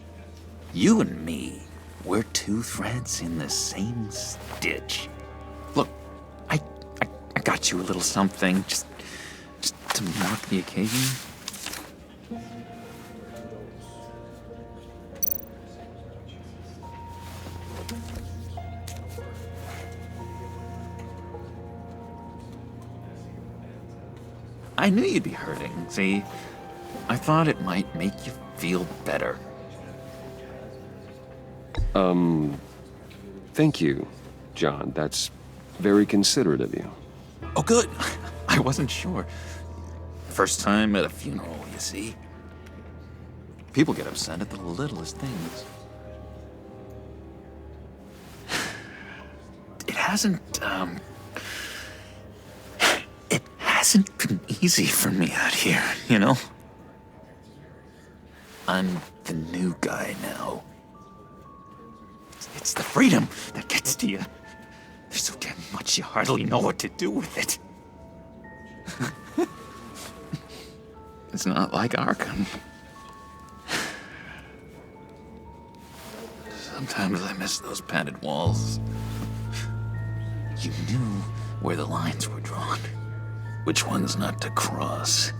You and me, we're two threads in the same stitch. Look, I got you a little something, just to mark the occasion. I knew you'd be hurting, see? I thought it might make you feel better.
Thank you, John. That's very considerate of you.
Oh, good. I wasn't sure. First time at a funeral, you see? People get upset at the littlest things. It hasn't been easy for me out here, you know? I'm the new guy now. It's the freedom that gets to you. There's so damn much you hardly know what to do with it. It's not like Arkham. Sometimes I miss those padded walls. You knew where the lines were drawn. Which ones not to cross.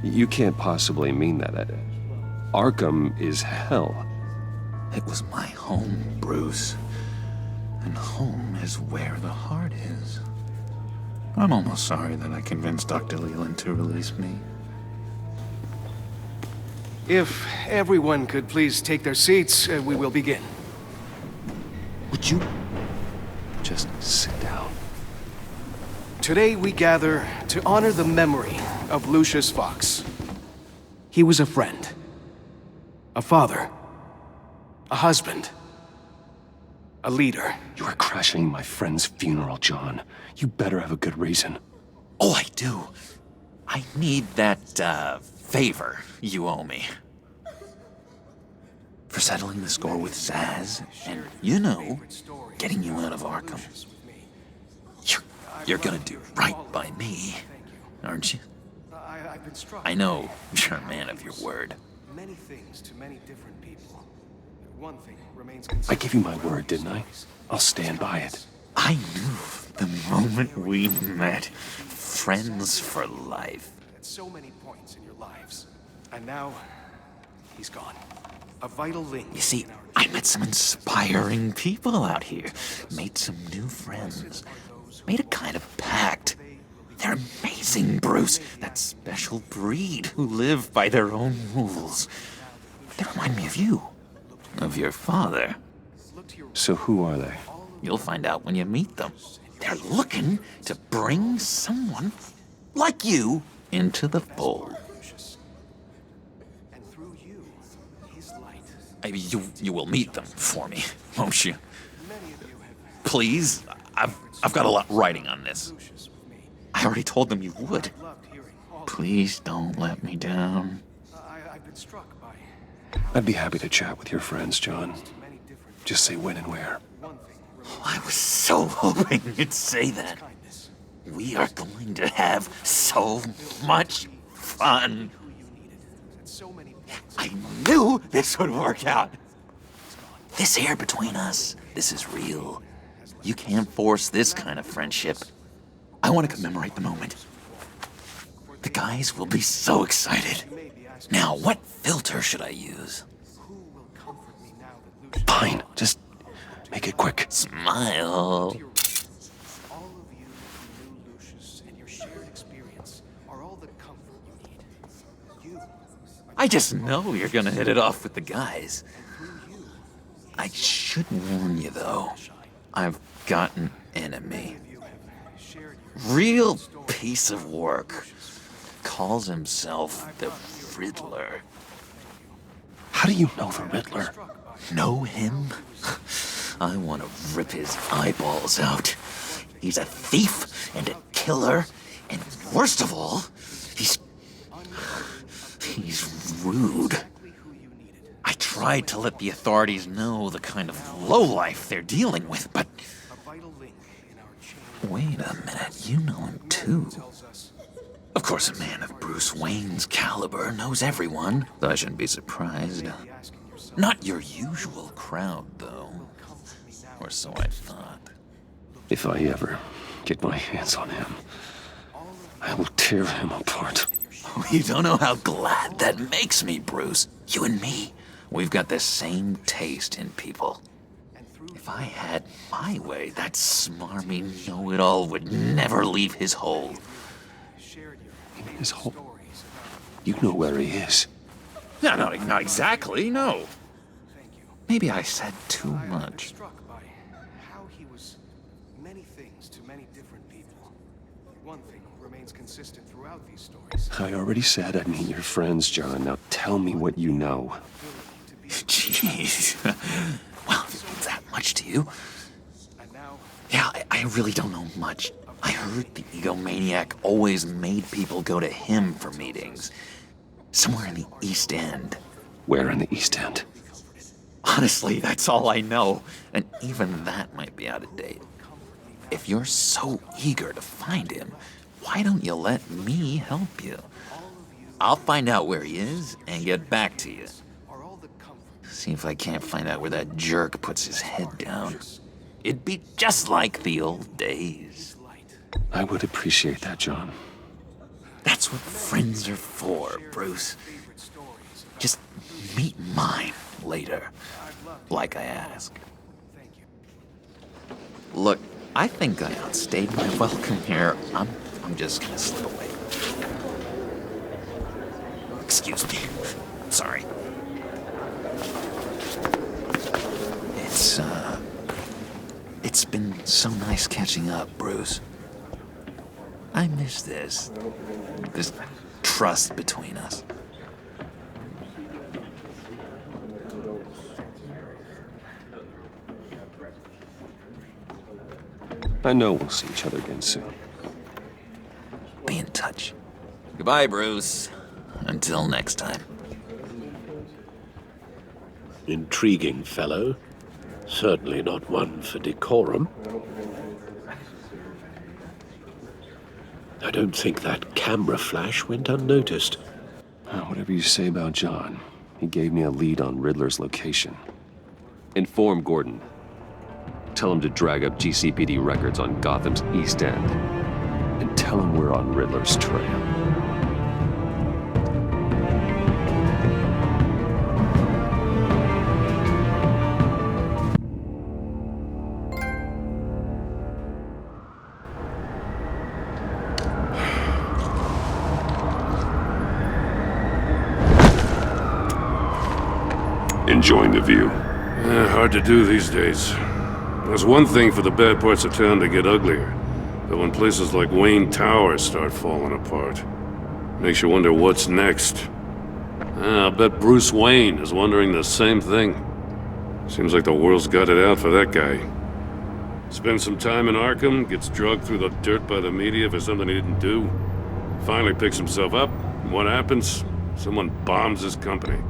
You can't possibly mean that. Arkham is hell.
It was my home, Bruce. And home is where the heart is. I'm almost sorry that I convinced Dr. Leland to release me.
If everyone could please take their seats, we will begin.
Would you just sit down?
Today we gather to honor the memory of Lucius Fox. He was a friend, a father, a husband, a leader.
You are crashing my friend's funeral, John. You better have a good reason.
Oh, I do. I need that, favor you owe me. For settling the score with Zaz, and, you know, getting you out of Arkham. You're gonna do right by me, aren't you? I know you're a man of your word.
Many things to many different people. One thing remains
I gave you my word, didn't I? I'll stand by it.
I knew the moment we met. Friends for life.
At so many points in your lives. And now, he's gone. A vital link.
You see, I met some inspiring people out here. Made some new friends. Made a kind of pact. They're amazing, Bruce. That special breed who live by their own rules. They remind me of you. of your father.
So who are they?
You'll find out when you meet them. They're looking to bring someone like you into the fold. You will meet them for me, won't you? Please, I've got a lot riding on this. I already told them you would. Please don't let me down.
I'd be happy to chat with your friends, John. Just say when and where.
I was so hoping you'd say that. We are going to have so much fun. I knew this would work out. This air between us, this is real. You can't force this kind of friendship. I want to commemorate the moment. The guys will be so excited. Now, what filter should I use?
Fine, just make it quick.
Smile. I just know you're gonna hit it off with the guys. I should warn you, though. I've got an enemy. Real piece of work. Calls himself the Riddler.
How do you know the Riddler?
Know him? I want to rip his eyeballs out. He's a thief and a killer, and worst of all, he's rude. I tried to let the authorities know the kind of lowlife they're dealing with, but... Wait a minute, you know him too. Of course, a man of Bruce Wayne's caliber knows everyone, so I shouldn't be surprised. Not your usual crowd, though. Or so I thought.
If I ever get my hands on him, I will tear him apart.
You don't know how glad that makes me, Bruce. You and me, we've got the same taste in people. If I had my way, that smarmy know-it-all would never leave his hole.
His hole? You know where he is.
No, not exactly, no. Maybe I said too much.
I already said I'd meet your friends, John. Now tell me what you know.
Jeez. Well, if it means that much to you. Yeah, I really don't know much. I heard the egomaniac always made people go to him for meetings. Somewhere in the East End.
Where in the East End?
Honestly, that's all I know. And even that might be out of date. If you're so eager to find him, why don't you let me help you? I'll find out where he is and get back to you. See if I can't find out where that jerk puts his head down. It'd be just like the old days.
I would appreciate that, John.
That's what friends are for, Bruce. Just meet mine later, like I asked. Look, I think I outstayed my welcome here. I'm just gonna slip away. Excuse me. Sorry. It's been so nice catching up, Bruce. I miss this trust between us.
I know we'll see each other again soon.
Be in touch. Goodbye, Bruce. Until next time.
Intriguing fellow. Certainly not one for decorum. I don't think that camera flash went unnoticed.
Whatever you say about John, he gave me a lead on Riddler's location. Inform Gordon. Tell him to drag up GCPD records on Gotham's East End. And tell him we're on Riddler's trail.
Enjoying the view.
Hard to do these days. There's one thing for the bad parts of town to get uglier, but when places like Wayne Tower start falling apart, makes you wonder what's next. I'll bet Bruce Wayne is wondering the same thing. Seems like the world's got it out for that guy. Spends some time in Arkham, gets drugged through the dirt by the media for something he didn't do. Finally picks himself up, and what happens? Someone bombs his company.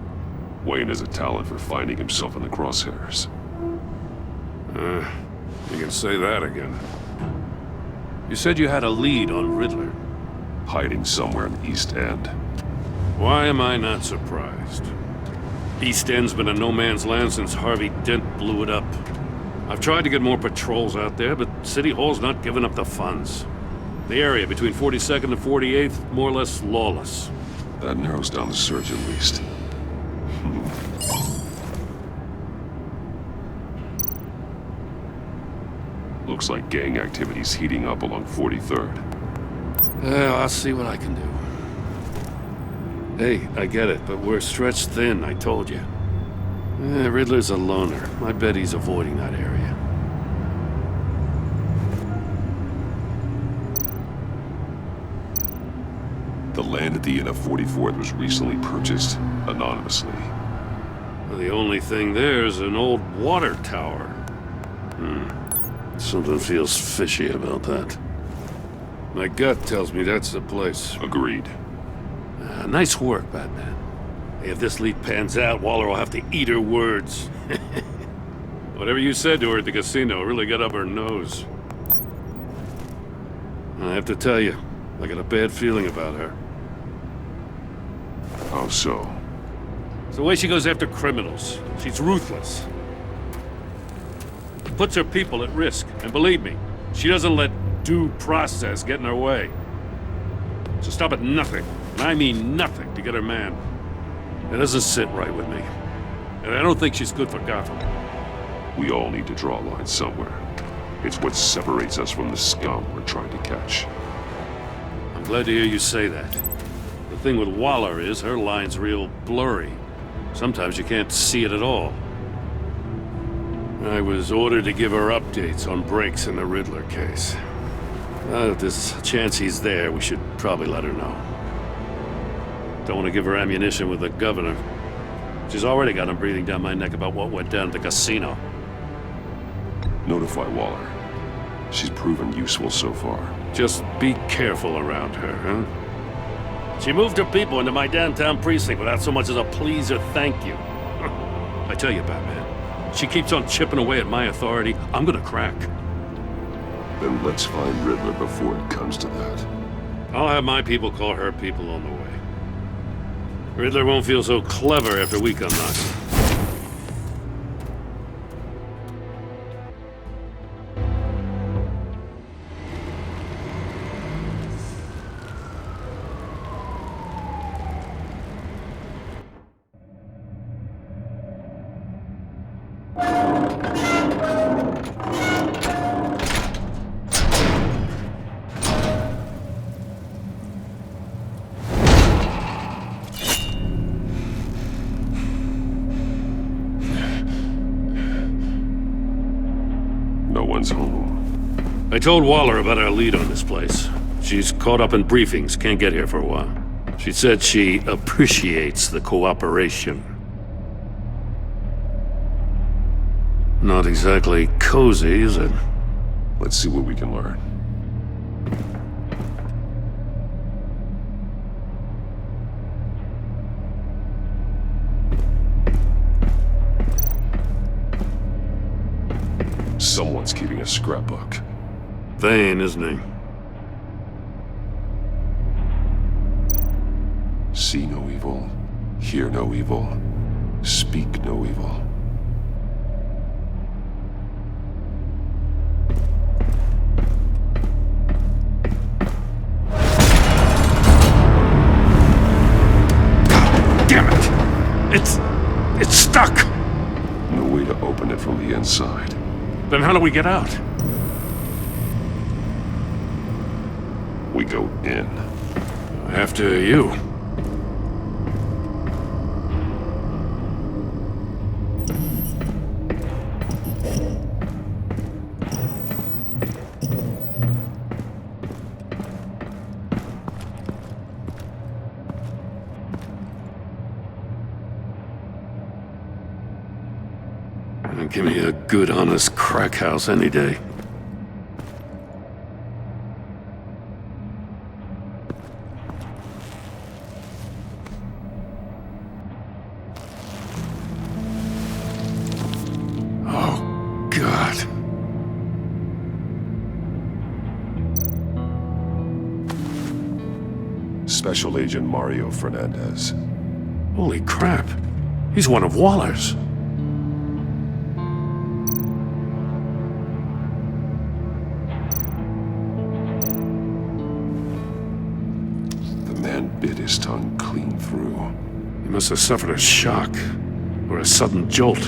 Wayne has a talent for finding himself in the crosshairs.
You can say that again. You said you had a lead on Riddler.
Hiding somewhere in the East End.
Why am I not surprised? East End's been a no-man's land since Harvey Dent blew it up. I've tried to get more patrols out there, but City Hall's not giving up the funds. The area between 42nd and 48th, more or less lawless.
That narrows down the search at least. Looks like gang activity's heating up along 43rd.
I'll see what I can do. Hey, I get it, but we're stretched thin, I told you. Riddler's a loner. I bet he's avoiding that area.
The land at the end of 44th was recently purchased anonymously.
Well, the only thing there is an old water tower. Something feels fishy about that. My gut tells me that's the place.
Agreed.
Nice work, Batman. If this lead pans out, Waller will have to eat her words. Whatever you said to her at the casino really got up her nose. I have to tell you, I got a bad feeling about her.
How so?
It's the way she goes after criminals. She's ruthless. Puts her people at risk. And believe me, she doesn't let due process get in her way. She'll stop at nothing, and I mean nothing, to get her man. It doesn't sit right with me. And I don't think she's good for Gotham.
We all need to draw a line somewhere. It's what separates us from the scum we're trying to catch.
I'm glad to hear you say that. The thing with Waller is her line's real blurry. Sometimes you can't see it at all. I was ordered to give her updates on breaks in the Riddler case. If there's a chance he's there, we should probably let her know. Don't want to give her ammunition with the governor. She's already got him breathing down my neck about what went down at the casino.
Notify Waller. She's proven useful so far.
Just be careful around her, huh? She moved her people into my downtown precinct without so much as a please or thank you. I tell you, Batman, she keeps on chipping away at my authority, I'm gonna crack.
Then let's find Riddler before it comes to that.
I'll have my people call her people on the way. Riddler won't feel so clever after we come knocking.
Home.
I told Waller about our lead on this place. She's caught up in briefings, can't get here for a while. She said she appreciates the cooperation. Not exactly cozy, is it?
Let's see what we can learn. Someone's keeping a scrapbook.
Vane, isn't he?
See no evil, hear no evil, speak no evil.
Damn it! It's stuck!
No way to open it from the inside.
Then how do we get out?
We go in.
After you. a good, honest crack house any day. Oh, God.
Special Agent Mario Fernandez.
Holy crap. He's one of Waller's.
The man bit his tongue clean through.
He must have suffered a shock, or a sudden jolt.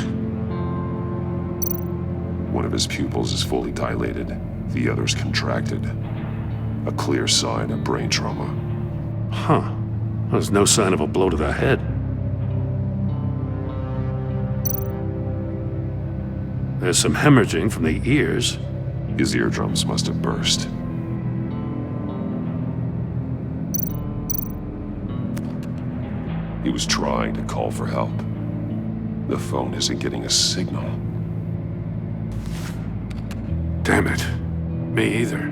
One of his pupils is fully dilated, the other's contracted. A clear sign of brain trauma.
Huh. There's no sign of a blow to the head. There's some hemorrhaging from the ears.
His eardrums must have burst. He was trying to call for help. The phone isn't getting a signal.
Damn it. Me either.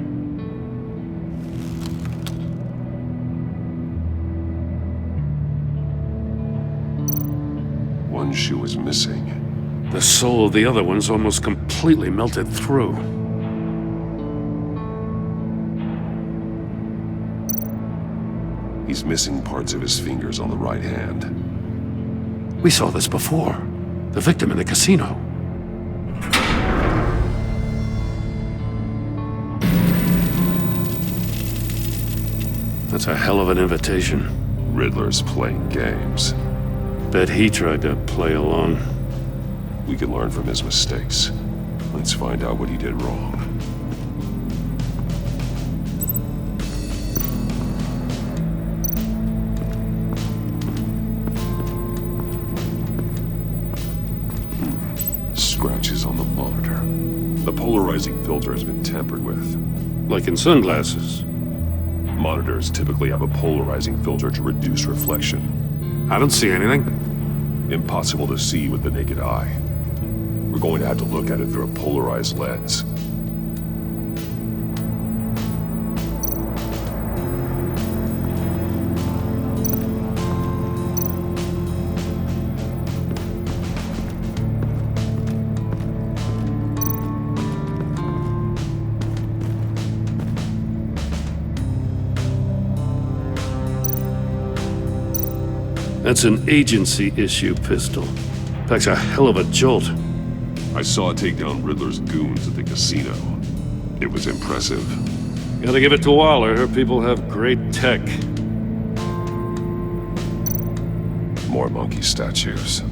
One shoe is missing.
The sole of the other one's almost completely melted through.
He's missing parts of his fingers on the right hand.
We saw this before. The victim in the casino. That's a hell of an invitation.
Riddler's playing games.
Bet he tried to play along.
We can learn from his mistakes. Let's find out what he did wrong. Scratches on the monitor. The polarizing filter has been tampered with.
Like in sunglasses.
Monitors typically have a polarizing filter to reduce reflection.
I don't see anything.
Impossible to see with the naked eye. We're going to have to look at it through a polarized lens.
That's an agency-issue pistol. Packs a hell of a jolt.
I saw it take down Riddler's goons at the casino. It was impressive.
Gotta give it to Waller. Her people have great tech.
More monkey statues.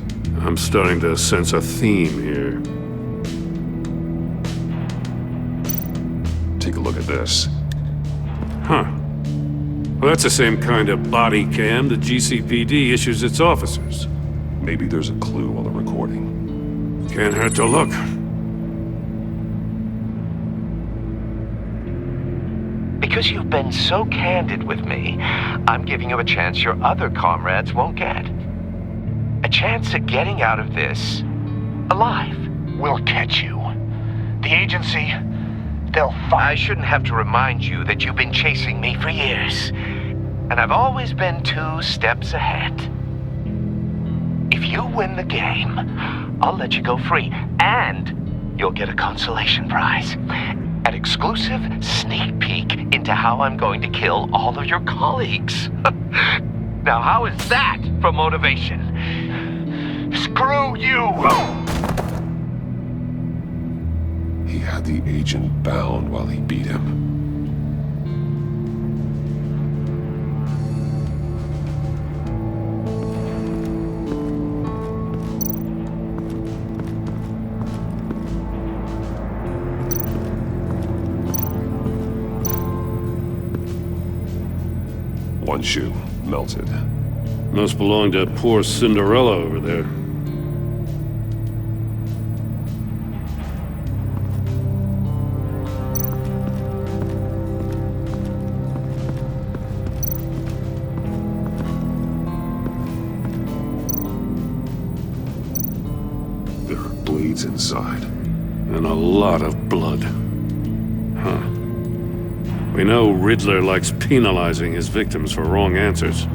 I'm starting to sense a theme here.
Take a look at this.
Huh. Well, that's the same kind of body cam the GCPD issues its officers.
Maybe there's a clue on the recording.
Can't hurt to look.
Because you've been so candid with me, I'm giving you a chance your other comrades won't get. A chance at getting out of this alive.
We'll catch you. The agency, they'll find...
I shouldn't have to remind you that you've been chasing me for years. And I've always been 2 steps ahead. If you win the game, I'll let you go free. And you'll get a consolation prize. An exclusive sneak peek into how I'm going to kill all of your colleagues. Now, how is that for motivation?
Screw you!
He had the agent bound while he beat him. One shoe, melted.
Must belong to poor Cinderella over there.
bleeds inside.
And a lot of blood. Huh. We know Riddler likes penalizing his victims for wrong answers.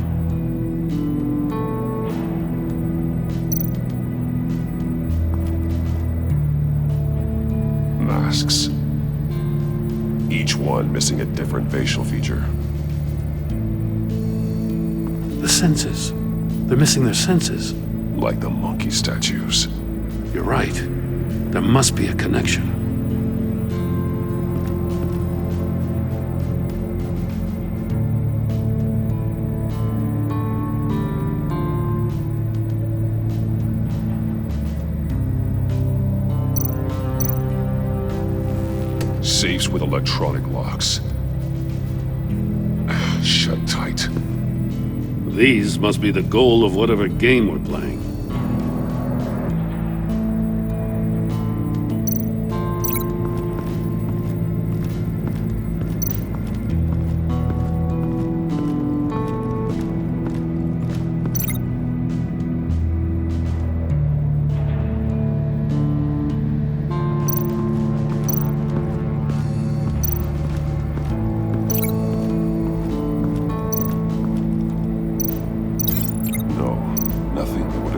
Masks. Each one missing a different facial feature.
The senses. They're missing their senses.
Like the monkey statues.
You're right. There must be a connection.
Safes with electronic locks. Shut tight.
These must be the goal of whatever game we're playing.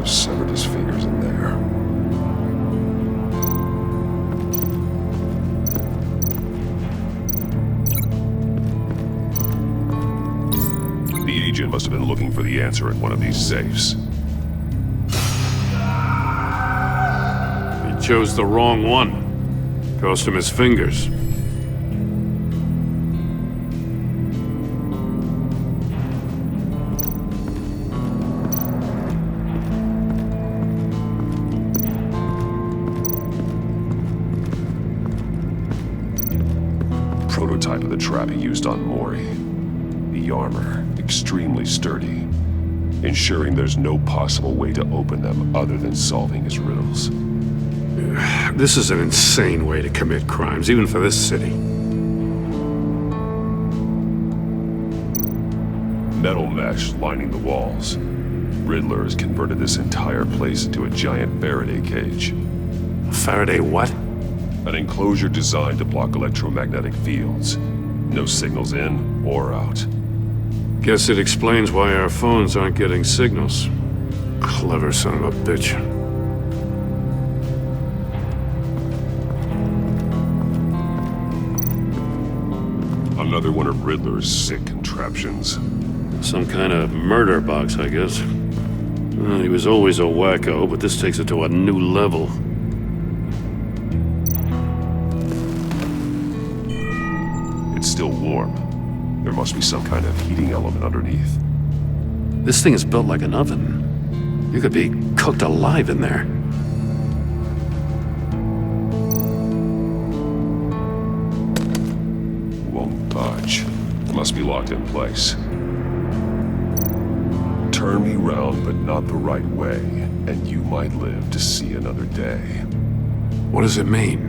Severed his fingers in there. The agent must have been looking for the answer in one of these safes.
He chose the wrong one. Cost him his fingers.
Prototype of the trap he used on Mori. The armor, extremely sturdy, ensuring there's no possible way to open them other than solving his riddles.
This is an insane way to commit crimes, even for this city.
Metal mesh lining the walls. Riddler has converted this entire place into a giant Faraday cage.
A Faraday what?
An enclosure designed to block electromagnetic fields. No signals in or out.
Guess it explains why our phones aren't getting signals. Clever son of a bitch.
Another one of Riddler's sick contraptions.
Some kind of murder box, I guess. He was always a wacko, but this takes it to a new level.
It's still warm. There must be some kind of heating element underneath.
This thing is built like an oven. You could be cooked alive in there.
Won't budge. Must be locked in place. Turn me round, but not the right way, and you might live to see another day.
What does it mean?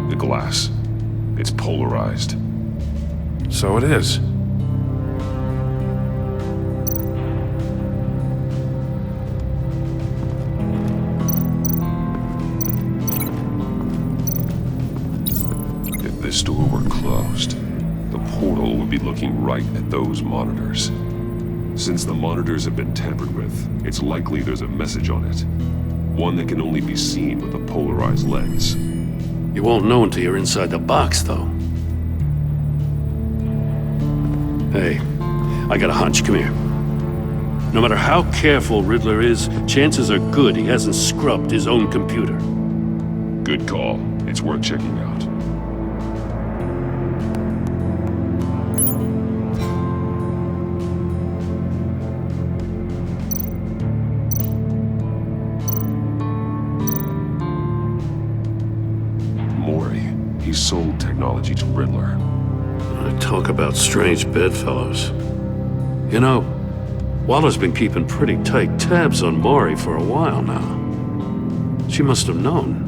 The glass. It's polarized.
So it is.
If this door were closed, the portal would be looking right at those monitors. Since the monitors have been tampered with, it's likely there's a message on it. One that can only be seen with a polarized lens.
You won't know until you're inside the box, though. Hey, I got a hunch. Come here. No matter how careful Riddler is, chances are good he hasn't scrubbed his own computer.
Good call. It's worth checking out. He sold technology to Riddler.
Talk about strange bedfellows. You know, Waller's been keeping pretty tight tabs on Mori for a while now. She must have known.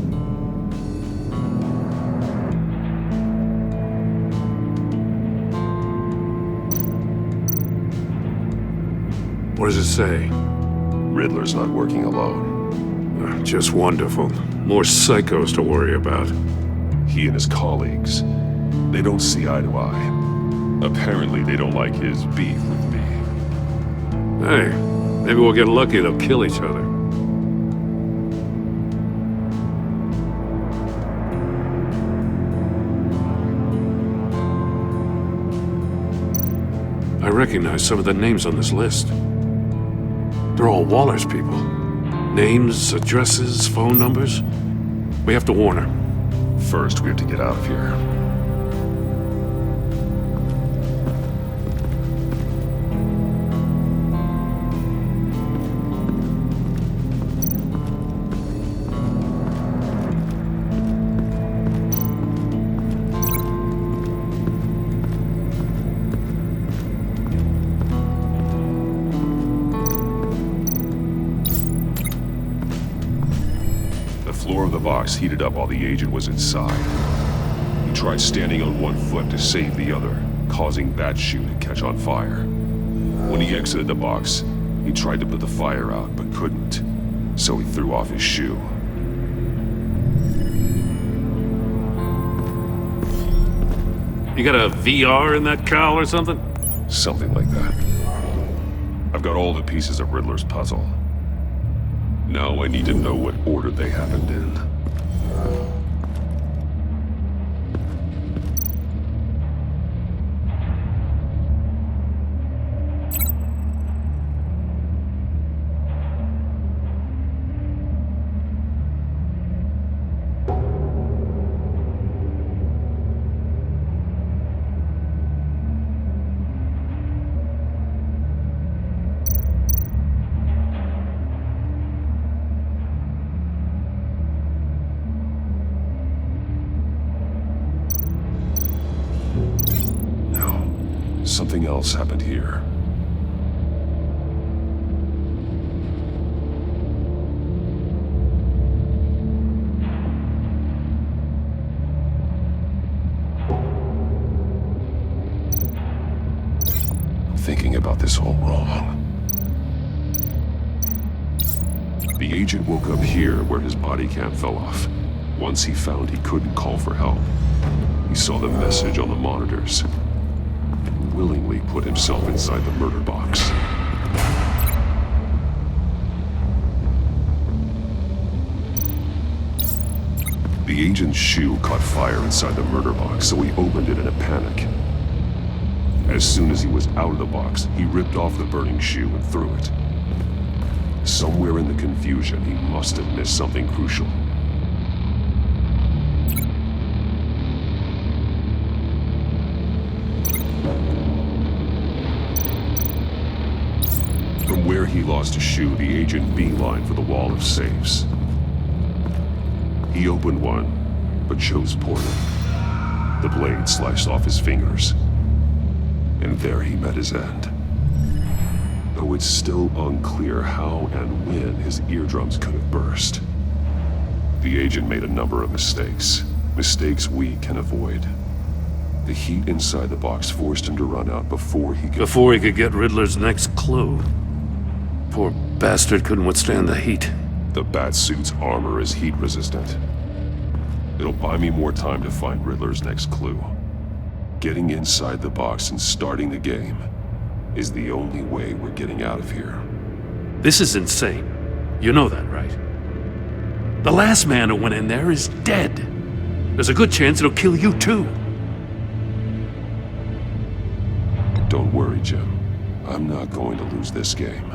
What does it say?
Riddler's not working alone.
Just wonderful. More psychos to worry about.
He and his colleagues, they don't see eye to eye. Apparently, they don't like his beef with me.
Hey, maybe we'll get lucky, they'll kill each other. I recognize some of the names on this list. They're all Waller's people. Names, addresses, phone numbers. We have to warn her.
First, we have to get out of here. The floor of the box heated up while the agent was inside. He tried standing on one foot to save the other, causing that shoe to catch on fire. When he exited the box, he tried to put the fire out, but couldn't, so he threw off his shoe.
You got a VR in that cowl or something?
Something like that. I've got all the pieces of Riddler's puzzle. Now I need to know what order they happened in. Something else happened here. I'm thinking about this all wrong. The agent woke up here where his body cam fell off. Once he found he couldn't call for help, he saw the message on the monitors. Willingly put himself inside the murder box. The agent's shoe caught fire inside the murder box, so he opened it in a panic. As soon as he was out of the box, he ripped off the burning shoe and threw it. Somewhere in the confusion, he must have missed something crucial. From where he lost his shoe, the agent beelined for the wall of safes. He opened one, but chose poorly. The blade sliced off his fingers. And there he met his end. Though it's still unclear how and when his eardrums could have burst. The agent made a number of mistakes. Mistakes we can avoid. The heat inside the box forced him to run out before he could
get Riddler's next clue. Poor bastard couldn't withstand the heat.
The Batsuit's armor is heat resistant. It'll buy me more time to find Riddler's next clue. Getting inside the box and starting the game is the only way we're getting out of here.
This is insane. You know that, right? The last man who went in there is dead. There's a good chance it'll kill you too.
Don't worry, Jim. I'm not going to lose this game.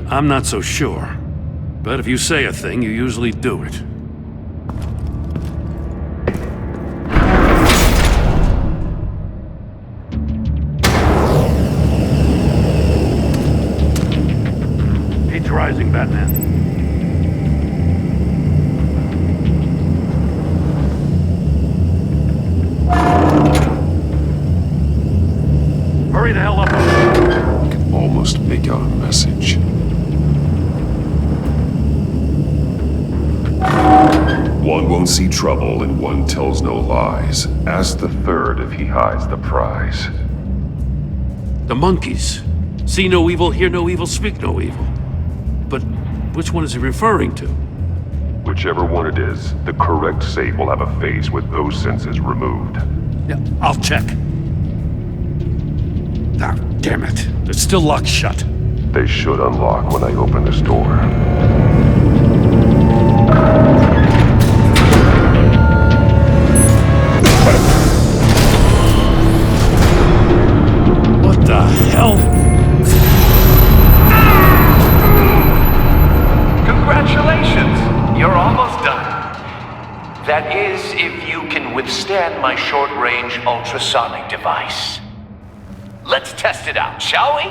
I'm not so sure. But if you say a thing, you usually do it. Heat's rising, Batman. Hurry the hell up.
I can almost make out a message. One won't see trouble and one tells no lies. Ask the third if he hides the prize.
The monkeys. See no evil, hear no evil, speak no evil. But which one is he referring to?
Whichever one it is, the correct safe will have a face with those senses removed.
Yeah, I'll check. Ah, damn it. They're still locked shut.
They should unlock when I open this door.
What the hell?
Congratulations! You're almost done. That is, if you can withstand my short-range ultrasonic device. Let's test it out, shall we?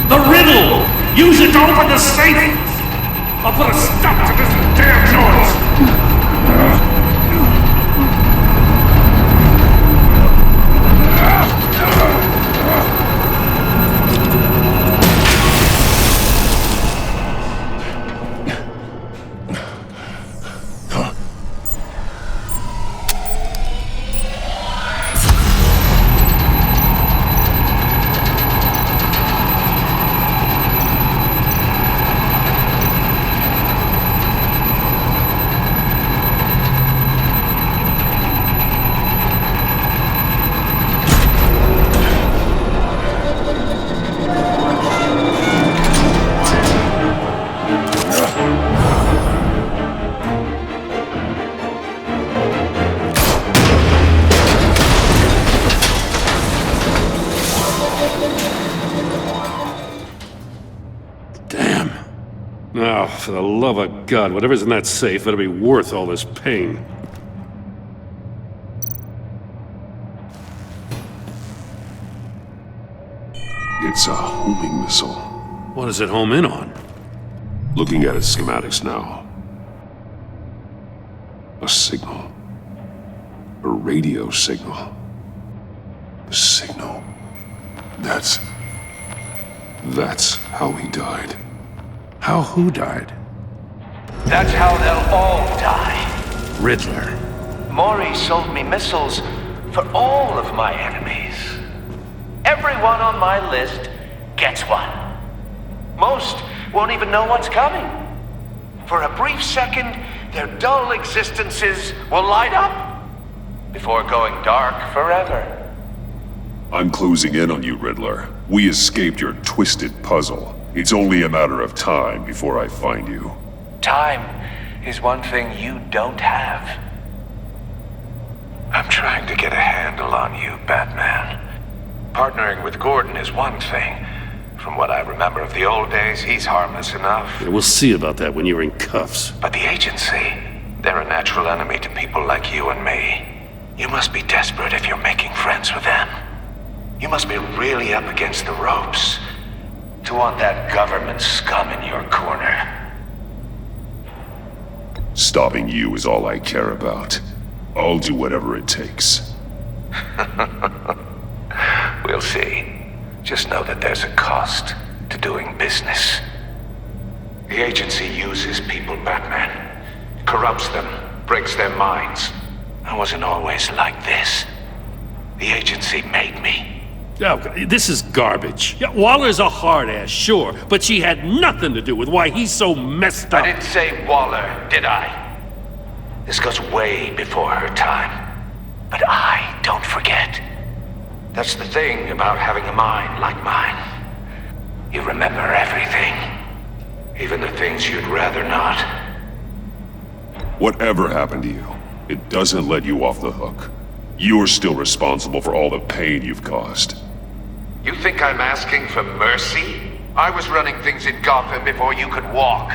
The riddle! Use it to open the safe! I'll put a stop to this damn noise! Now, for the love of God, whatever's in that safe better be worth all this pain.
It's a homing missile.
What does it home in on?
Looking at its schematics now. A signal. A radio signal. A signal. That's how he died.
How who died?
That's how they'll all die.
Riddler.
Maury sold me missiles for all of my enemies. Everyone on my list gets one. Most won't even know what's coming. For a brief second, their dull existences will light up before going dark forever.
I'm closing in on you, Riddler. We escaped your twisted puzzle. It's only a matter of time before I find you.
Time is one thing you don't have. I'm trying to get a handle on you, Batman. Partnering with Gordon is one thing. From what I remember of the old days, he's harmless enough.
Yeah, we'll see about that when you're in cuffs.
But the agency, they're a natural enemy to people like you and me. You must be desperate if you're making friends with them. You must be really up against the ropes to want that government scum in your corner.
Stopping you is all I care about. I'll do whatever it takes.
We'll see. Just know that there's a cost to doing business. The agency uses people, Batman. Corrupts them, breaks their minds. I wasn't always like this. The agency made me.
Oh, this is garbage. Yeah, Waller's a hard ass, sure, but she had nothing to do with why he's so messed up.
I didn't say Waller, did I? This goes way before her time. But I don't forget. That's the thing about having a mind like mine. You remember everything. Even the things you'd rather not.
Whatever happened to you, it doesn't let you off the hook. You're still responsible for all the pain you've caused.
You think I'm asking for mercy? I was running things in Gotham before you could walk.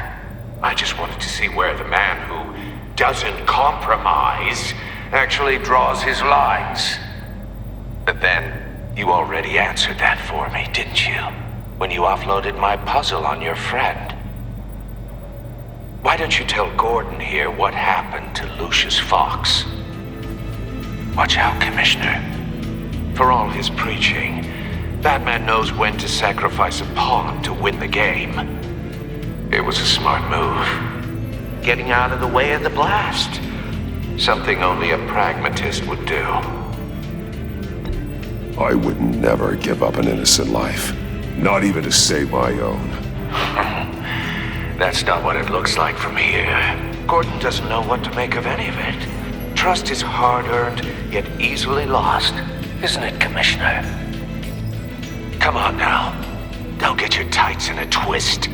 I just wanted to see where the man who doesn't compromise actually draws his lines. But then, you already answered that for me, didn't you? When you offloaded my puzzle on your friend. Why don't you tell Gordon here what happened to Lucius Fox? Watch out, Commissioner. For all his preaching, Batman knows when to sacrifice a pawn to win the game. It was a smart move. Getting out of the way of the blast. Something only a pragmatist would do.
I would never give up an innocent life. Not even to save my own.
That's not what it looks like from here. Gordon doesn't know what to make of any of it. Trust is hard-earned, yet easily lost. Isn't it, Commissioner? Come on now. Don't get your tights in a twist.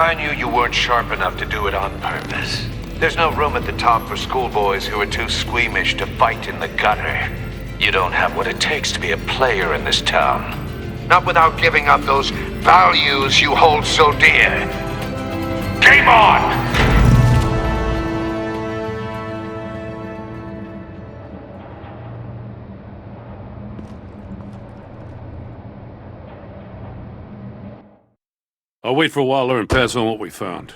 I knew you weren't sharp enough to do it on purpose. There's no room at the top for schoolboys who are too squeamish to fight in the gutter. You don't have what it takes to be a player in this town. Not without giving up those values you hold so dear. Game on!
I'll wait for a while and pass on what we found.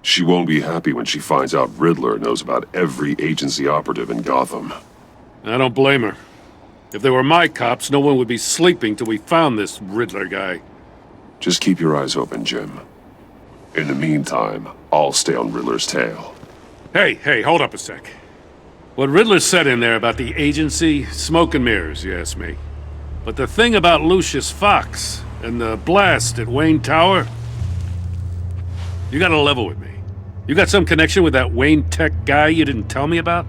She won't be happy when she finds out Riddler knows about every agency operative in Gotham.
I don't blame her. If they were my cops, no one would be sleeping till we found this Riddler guy.
Just keep your eyes open, Jim. In the meantime, I'll stay on Riddler's tail.
Hey, hold up a sec. What Riddler said in there about the agency, smoke and mirrors, you ask me. But the thing about Lucius Fox and the blast at Wayne Tower, you gotta level with me. You got some connection with that Wayne Tech guy you didn't tell me about?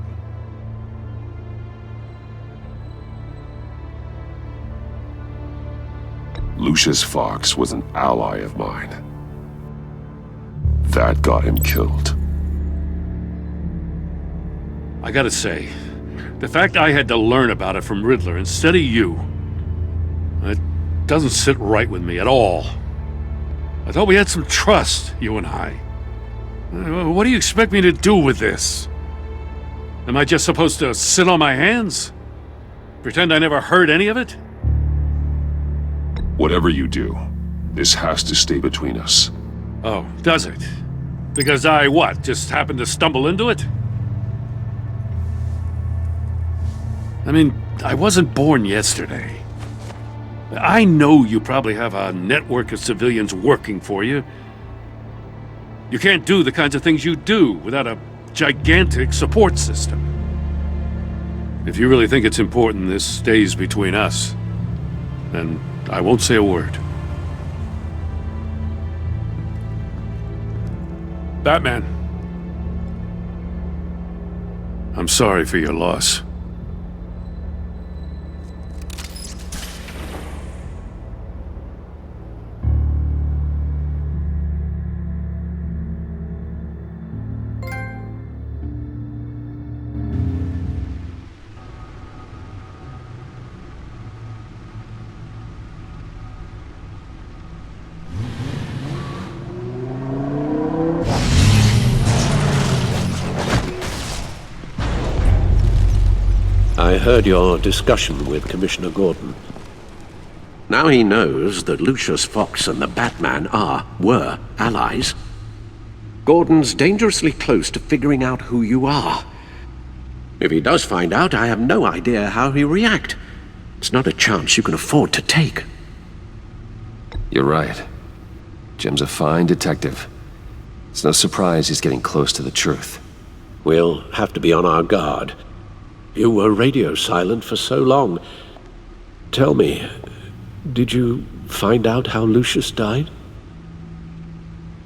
Lucius Fox was an ally of mine. That got him killed.
I gotta say, the fact I had to learn about it from Riddler instead of you, it doesn't sit right with me at all. I thought we had some trust, you and I. What do you expect me to do with this? Am I just supposed to sit on my hands? Pretend I never heard any of it?
Whatever you do, this has to stay between us.
Oh, does it? Because I, what, just happened to stumble into it? I mean, I wasn't born yesterday. I know you probably have a network of civilians working for you. You can't do the kinds of things you do without a gigantic support system. If you really think it's important this stays between us, then I won't say a word. Batman. I'm sorry for your loss.
I heard your discussion with Commissioner Gordon. Now he knows that Lucius Fox and the Batman were allies. Gordon's dangerously close to figuring out who you are. If he does find out, I have no idea how he'll react. It's not a chance you can afford to take.
You're right. Jim's a fine detective. It's no surprise he's getting close to the truth.
We'll have to be on our guard. You were radio silent for so long. Tell me, did you find out how Lucius died?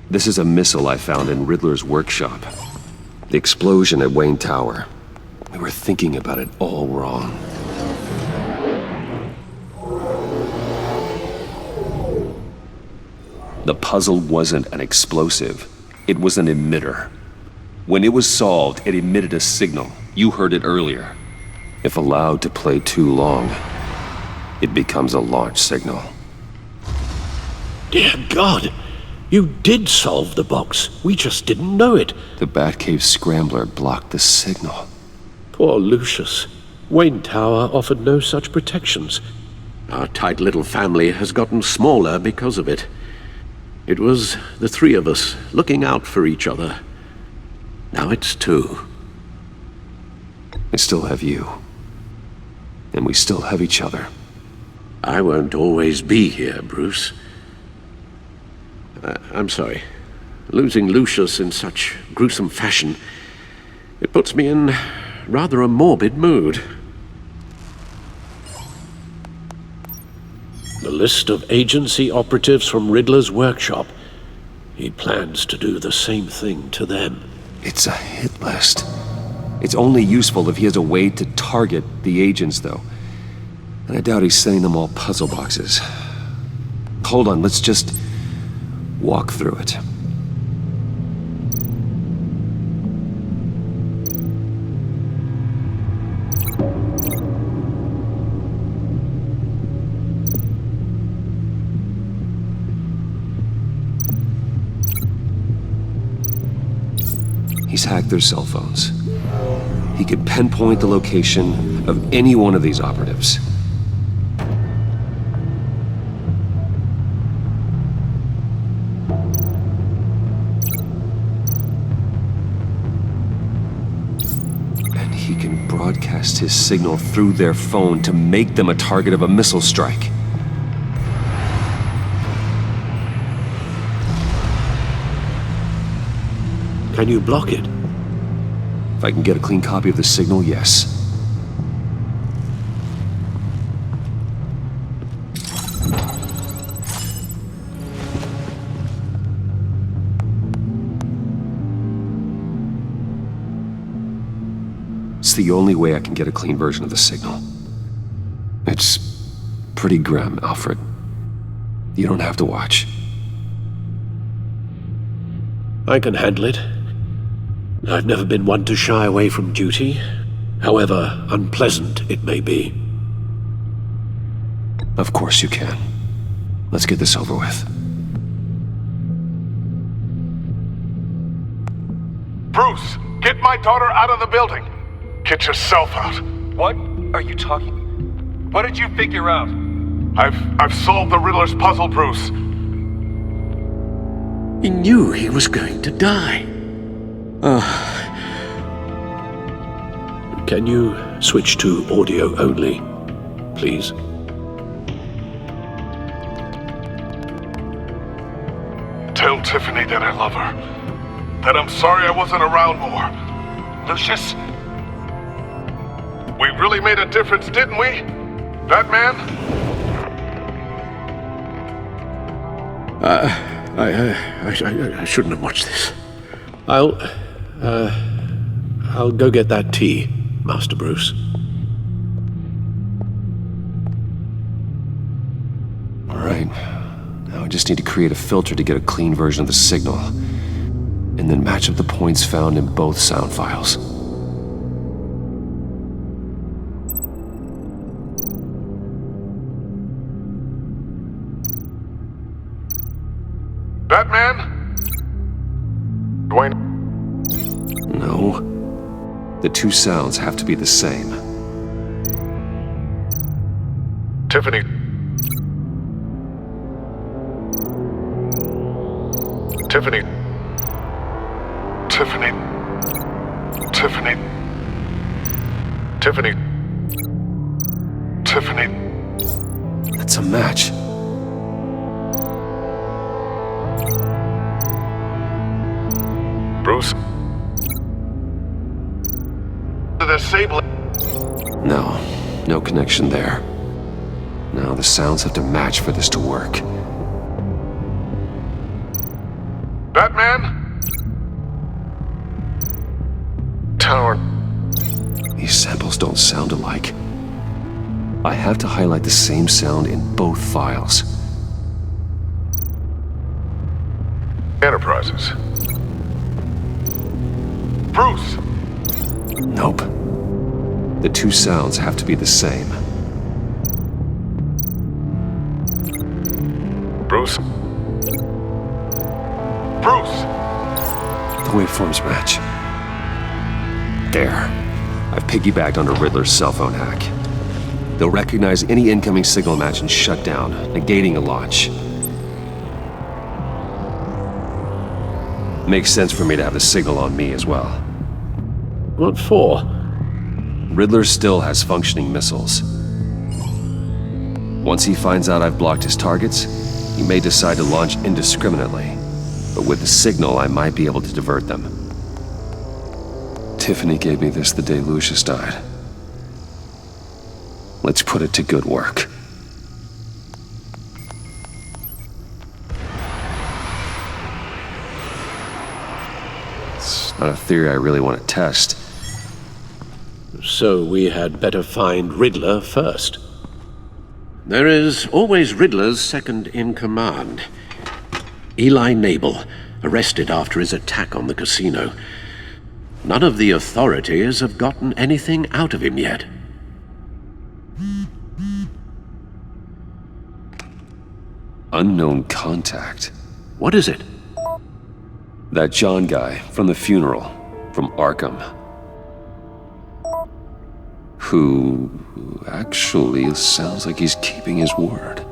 This is a missile I found in Riddler's workshop. The explosion at Wayne Tower. We were thinking about it all wrong. The puzzle wasn't an explosive. It was an emitter. When it was solved, it emitted a signal. You heard it earlier. If allowed to play too long, it becomes a launch signal.
Dear God! You did solve the box. We just didn't know it.
The Batcave scrambler blocked the signal.
Poor Lucius. Wayne Tower offered no such protections. Our tight little family has gotten smaller because of it. It was the three of us looking out for each other. Now it's two.
I still have you. And we still have each other.
I won't always be here, Bruce. I'm sorry. Losing Lucius in such gruesome fashion, it puts me in rather a morbid mood. The list of agency operatives from Riddler's workshop. He plans to do the same thing to them.
It's a hit list. It's only useful if he has a way to target the agents, though. And I doubt he's sending them all puzzle boxes. Hold on, let's just walk through it. He's hacked their cell phones. He could pinpoint the location of any one of these operatives. And he can broadcast his signal through their phone to make them a target of a missile strike.
Can you block it?
If I can get a clean copy of the signal, yes. It's the only way I can get a clean version of the signal. It's pretty grim, Alfred. You don't have to watch.
I can handle it. I've never been one to shy away from duty, however unpleasant it may be.
Of course you can. Let's get this over with.
Bruce, get my daughter out of the building. Get yourself out.
What are you talking? What did you figure out?
I've solved the Riddler's puzzle, Bruce.
He knew he was going to die. Can you switch to audio only, please?
Tell Tiffany that I love her. That I'm sorry I wasn't around more.
Lucius?
We really made a difference, didn't we? Batman?
I shouldn't have watched this. I'll go get that tea, Master Bruce.
All right. Now I just need to create a filter to get a clean version of the signal, and then match up the points found in both sound files.
Batman? Dwayne?
No. The two sounds have to be the same.
Tiffany. Tiffany. Tiffany. Tiffany. Tiffany. Tiffany.
That's a match.
Bruce? Disable.
No connection there. Now the sounds have to match for this to work.
Batman? Tower.
These samples don't sound alike. I have to highlight the same sound in both files.
Enterprises. Bruce!
Nope. The two sounds have to be the same.
Bruce? Bruce!
The waveforms match. There. I've piggybacked onto Riddler's cell phone hack. They'll recognize any incoming signal match and shut down, negating a launch. Makes sense for me to have the signal on me as well.
What for?
Riddler still has functioning missiles. Once he finds out I've blocked his targets, he may decide to launch indiscriminately. But with the signal, I might be able to divert them. Tiffany gave me this the day Lucius died. Let's put it to good work. Not a theory I really want to test.
So we had better find Riddler first. There is always Riddler's second in command. Eli Nabel, arrested after his attack on the casino. None of the authorities have gotten anything out of him yet.
Unknown contact.
What is it?
That John guy from the funeral, from Arkham. Who actually sounds like he's keeping his word.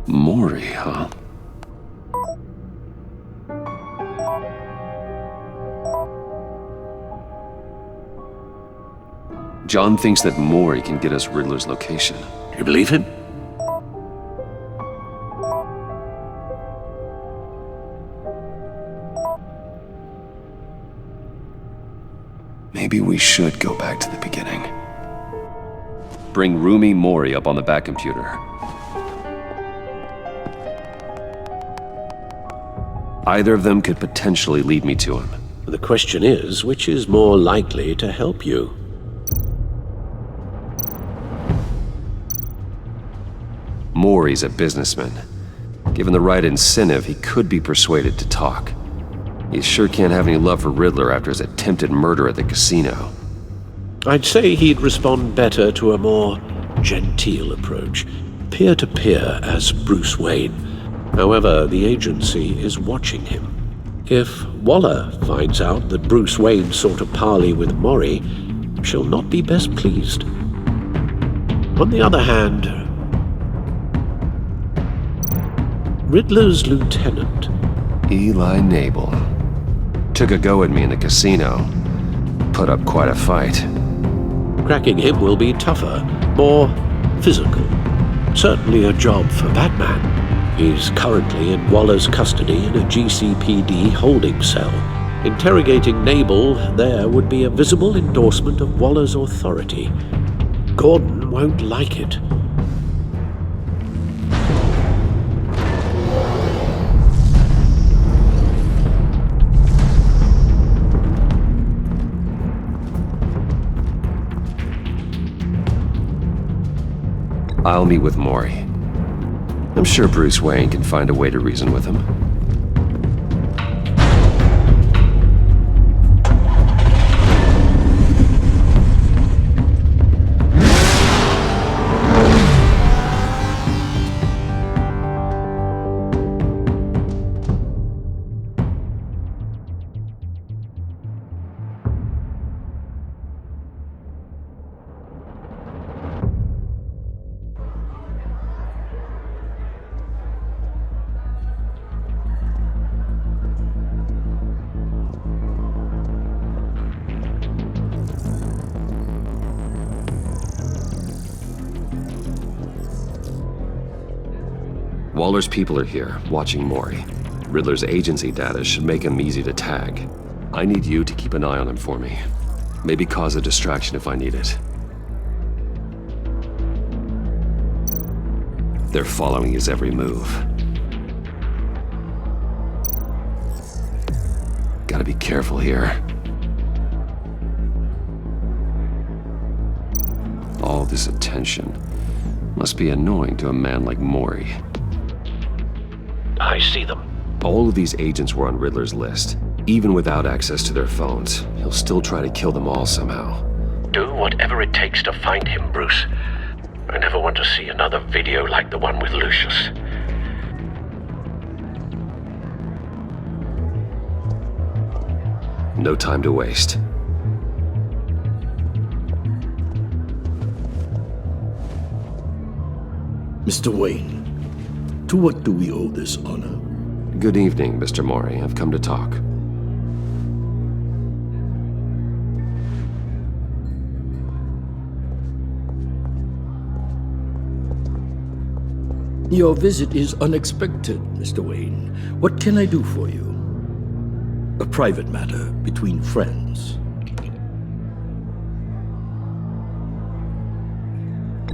Maury, huh? John thinks that Maury can get us Riddler's location.
You believe him?
Maybe we should go back to the beginning. Bring Rumi Mori up on the back computer. Either of them could potentially lead me to him.
The question is, which is more likely to help you?
Maury's a businessman. Given the right incentive, he could be persuaded to talk. He sure can't have any love for Riddler after his attempted murder at the casino.
I'd say he'd respond better to a more genteel approach, peer-to-peer as Bruce Wayne. However, the agency is watching him. If Waller finds out that Bruce Wayne sought a parley with Maury, she'll not be best pleased. On the other hand, Riddler's lieutenant,
Eli Nabel, took a go at me in the casino. Put up quite a fight.
Cracking him will be tougher, more physical. Certainly a job for Batman. He's currently in Waller's custody in a GCPD holding cell. Interrogating Nabel there would be a visible endorsement of Waller's authority. Gordon won't like it.
I'll meet with Maury. I'm sure Bruce Wayne can find a way to reason with him. Waller's people are here, watching Maury. Riddler's agency data should make him easy to tag. I need you to keep an eye on him for me. Maybe cause a distraction if I need it. They're following his every move. Gotta be careful here. All this attention must be annoying to a man like Maury.
I see them.
All of these agents were on Riddler's list. Even without access to their phones, he'll still try to kill them all somehow.
Do whatever it takes to find him, Bruce. I never want to see another video like the one with Lucius.
No time to waste.
Mr. Wayne, to what do we owe this honor?
Good evening, Mr. Maury. I've come to talk.
Your visit is unexpected, Mr. Wayne. What can I do for you? A private matter between friends.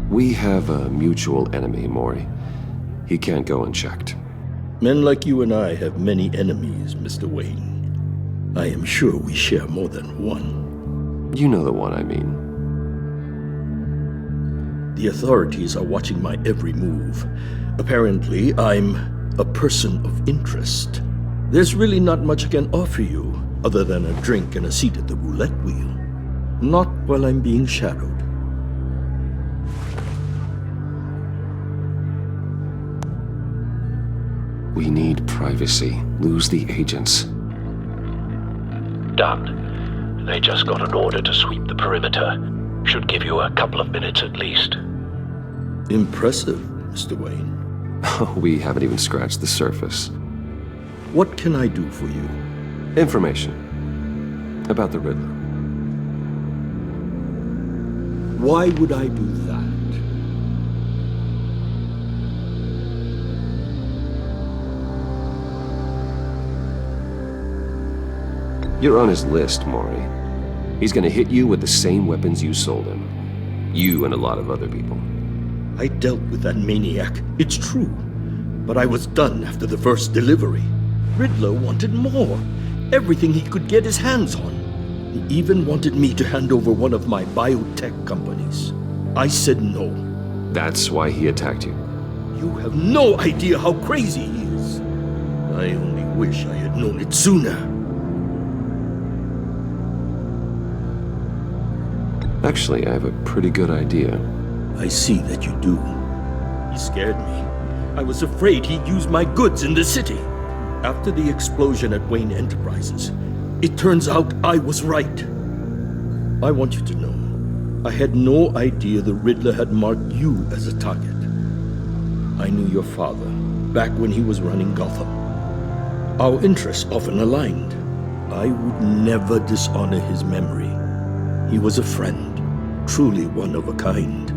We have a mutual enemy, Maury. He can't go unchecked.
Men like you and I have many enemies, Mr. Wayne. I am sure we share more than one.
You know the one I mean.
The authorities are watching my every move. Apparently, I'm a person of interest. There's really not much I can offer you, other than a drink and a seat at the roulette wheel. Not while I'm being shadowed.
We need privacy. Lose the agents.
Done. They just got an order to sweep the perimeter. Should give you a couple of minutes at least.
Impressive, Mr. Wayne.
We haven't even scratched the surface.
What can I do for you?
Information. About the Riddler.
Why would I do that?
You're on his list, Maury. He's gonna hit you with the same weapons you sold him. You and a lot of other people.
I dealt with that maniac, it's true. But I was done after the first delivery. Riddler wanted more. Everything he could get his hands on. He even wanted me to hand over one of my biotech companies. I said no.
That's why he attacked you.
You have no idea how crazy he is. I only wish I had known it sooner.
Actually, I have a pretty good idea.
I see that you do. He scared me. I was afraid he'd use my goods in the city. After the explosion at Wayne Enterprises, it turns out I was right. I want you to know, I had no idea the Riddler had marked you as a target. I knew your father back when he was running Gotham. Our interests often aligned. I would never dishonor his memory. He was a friend, truly one of a kind.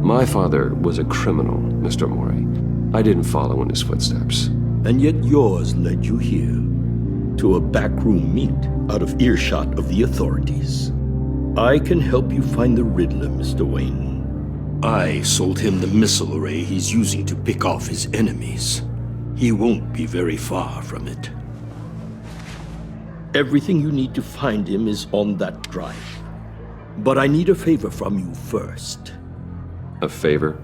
My father was a criminal, Mr. Maury. I didn't follow in his footsteps.
And yet yours led you here, to a backroom meet out of earshot of the authorities. I can help you find the Riddler, Mr. Wayne. I sold him the missile array he's using to pick off his enemies. He won't be very far from it. Everything you need to find him is on that drive. But I need a favor from you first.
A favor?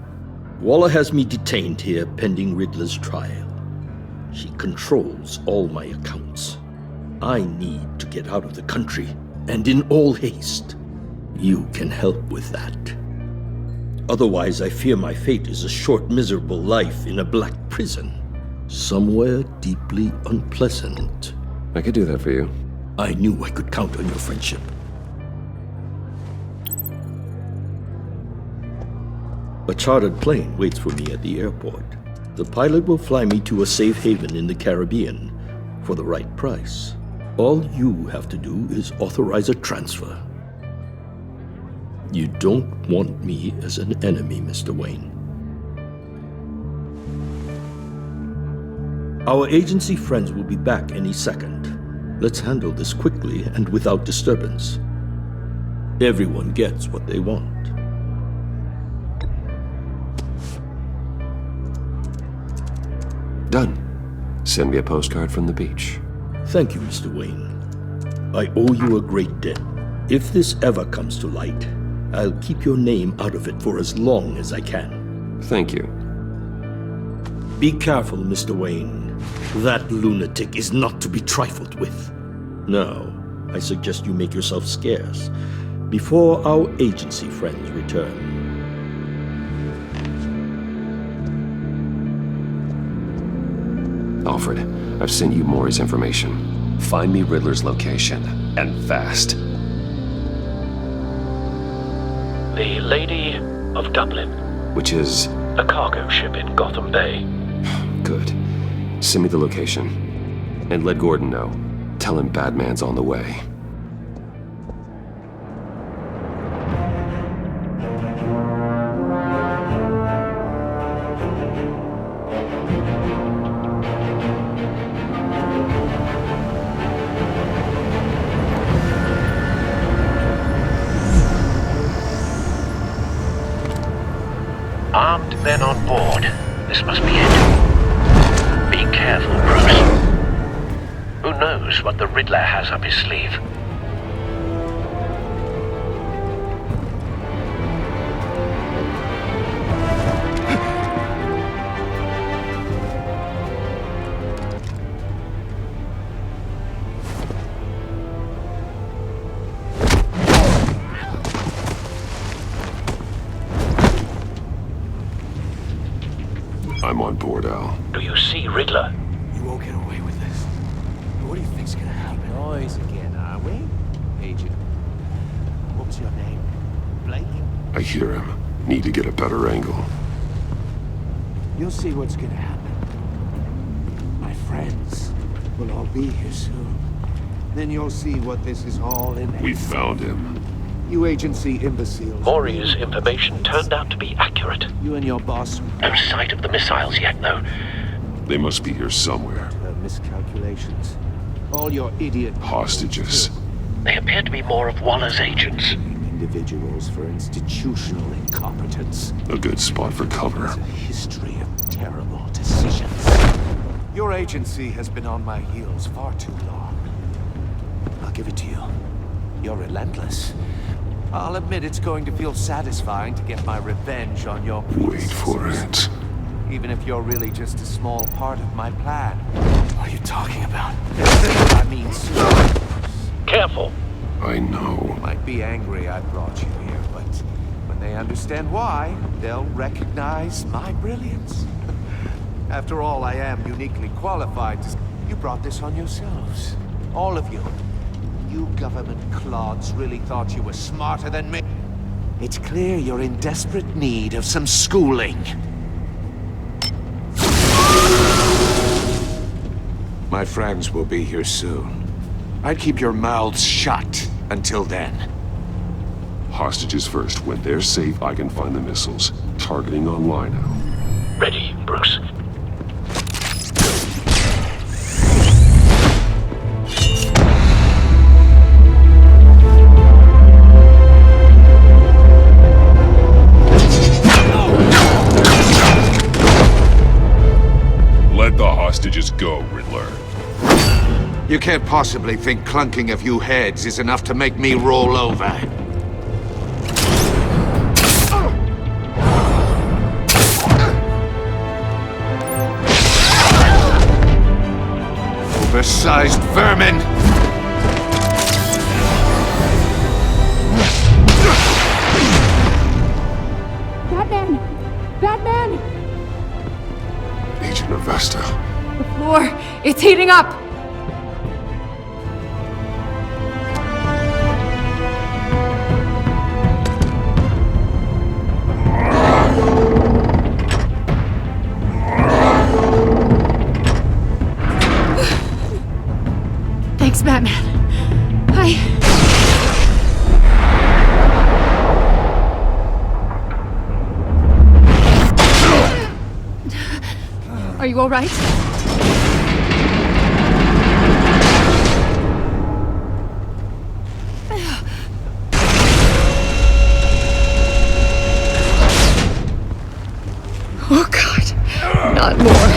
Waller has me detained here pending Riddler's trial. She controls all my accounts. I need to get out of the country, and in all haste. You can help with that. Otherwise, I fear my fate is a short, miserable life in a black prison. Somewhere deeply unpleasant.
I could do that for you.
I knew I could count on your friendship. A chartered plane waits for me at the airport. The pilot will fly me to a safe haven in the Caribbean for the right price. All you have to do is authorize a transfer. You don't want me as an enemy, Mr. Wayne. Our agency friends will be back any second. Let's handle this quickly and without disturbance. Everyone gets what they want.
Done. Send me a postcard from the beach.
Thank you, Mr. Wayne. I owe you a great debt. If this ever comes to light, I'll keep your name out of it for as long as I can.
Thank you.
Be careful, Mr. Wayne. That lunatic is not to be trifled with. Now, I suggest you make yourself scarce before our agency friends return.
Alfred, I've sent you Maury's information. Find me Riddler's location, and fast.
The Lady of Dublin.
Which is?
A cargo ship in Gotham Bay.
Good. Send me the location. And let Gordon know. Tell him Batman's on the way.
men on board. This must be it. Be careful, Bruce. Who knows what the Riddler has up his sleeve?
I'm on board, Al.
Do you see Riddler?
You won't get away with this. What do you think's gonna happen?
Noise again, are we? Agent. What was your name? Blake?
I hear him. Need to get a better angle.
You'll see what's gonna happen. My friends will all be here soon. Then you'll see what this is all in.
We found him.
You agency imbeciles.
Maury's information turned out to be accurate.
You and your boss.
No sight of the missiles yet, though.
They must be here somewhere.
Miscalculations. All your idiot
hostages.
They appear to be more of Waller's agents.
Individuals for institutional incompetence.
A good spot for cover.
There's a history of terrible decisions. Your agency has been on my heels far too long. I'll give it to you. You're relentless. I'll admit it's going to feel satisfying to get my revenge on your
Wait for it.
even if you're really just a small part of my plan.
What are you talking about?
I mean, soon.
Careful.
I know.
You might be angry I brought you here, but when they understand why, they'll recognize my brilliance. After all, I am uniquely qualified to... You brought this on yourselves. All of you. You government clods really thought you were smarter than me. It's clear you're in desperate need of some schooling. My friends will be here soon. I'd keep your mouths shut until then.
Hostages first. When they're safe, I can find the missiles. Targeting online now.
Ready, Bruce.
Let the hostages go, Riddler.
You can't possibly think clunking a few heads is enough to make me roll over. Oversized vermin!
Batman! Batman!
Agent Avesta.
The floor, it's heating up! Thanks, Batman. Are you all right? Oh, God. Not more.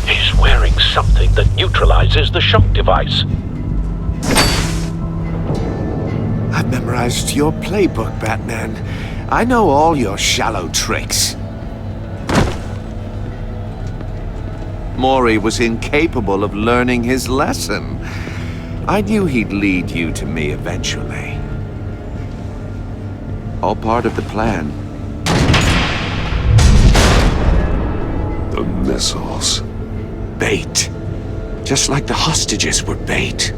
He's wearing something that neutralizes the shock device.
I've memorized your playbook, Batman. I know all your shallow tricks. Maury was incapable of learning his lesson. I knew he'd lead you to me eventually. All part of the plan.
The missiles.
Bait. Just like the hostages were bait.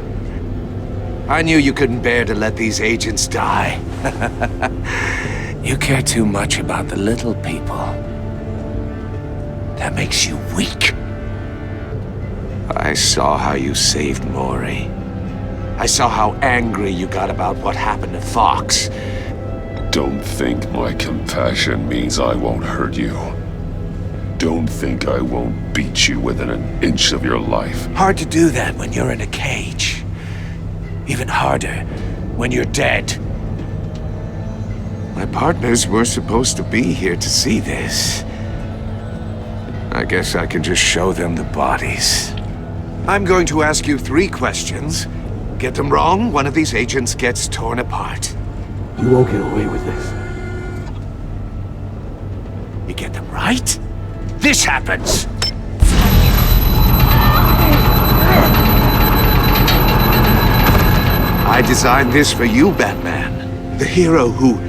I knew you couldn't bear to let these agents die. You care too much about the little people. That makes you weak. I saw how you saved Maury. I saw how angry you got about what happened to Fox.
Don't think my compassion means I won't hurt you. Don't think I won't beat you within an inch of your life.
Hard to do that when you're in a cage. Even harder
when you're dead. My partners were supposed to be here to see this. I guess I can just show them the bodies. I'm going to ask you 3 questions. Get them wrong, one of these agents gets torn apart.
You won't get away with this.
You get them right, this happens! I designed this for you, Batman. The hero who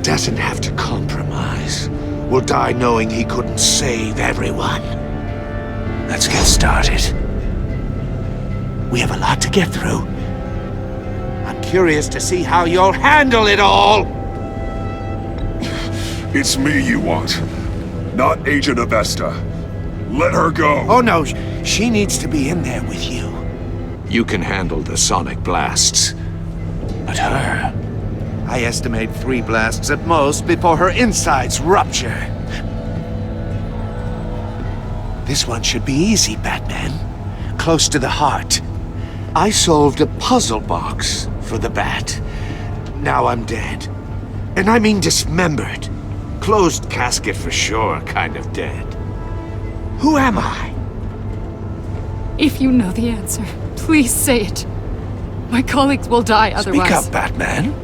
doesn't have to compromise will die knowing he couldn't save everyone. Let's get started. We have a lot to get through. I'm curious to see how you'll handle it all!
It's me you want, not Agent Avesta. Let her go!
Oh no, she needs to be in there with you. You can handle the sonic blasts. But her... I estimate 3 blasts at most before her insides rupture. This one should be easy, Batman. Close to the heart. I solved a puzzle box for the Bat. Now I'm dead. And I mean dismembered. Closed casket for sure, kind of dead. Who am I?
If you know the answer, please say it. My colleagues will die otherwise.
Speak up, Batman.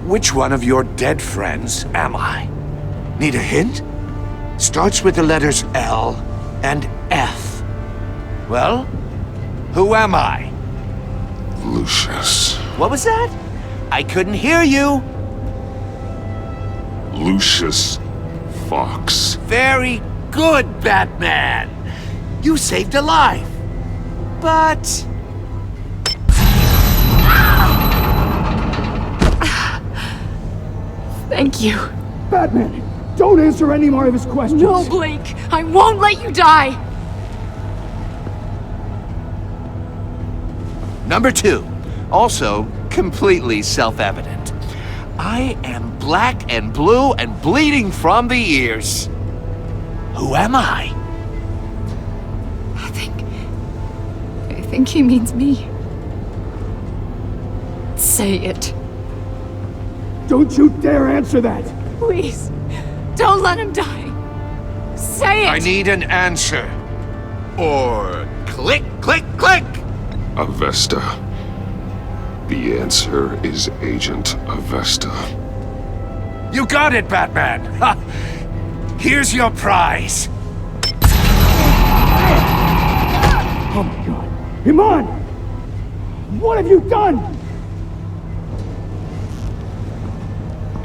Which one of your dead friends am I? Need a hint? Starts with the letters L and F. Well, who am I?
Lucius.
What was that? I couldn't hear you.
Lucius Fox.
Very good, Batman. You saved a life. But...
Thank you.
Batman, don't answer any more of his questions.
No, Blake. I won't let you die.
Number 2, also completely self-evident. I am black and blue and bleeding from the ears. Who am I?
I think he means me. Say it.
Don't you dare answer that!
Please, don't let him die. Say it!
I need an answer. Or click, click, click!
Avesta. The answer is Agent Avesta.
You got it, Batman! Ha! Here's your prize.
Oh my god. Iman! What have you done?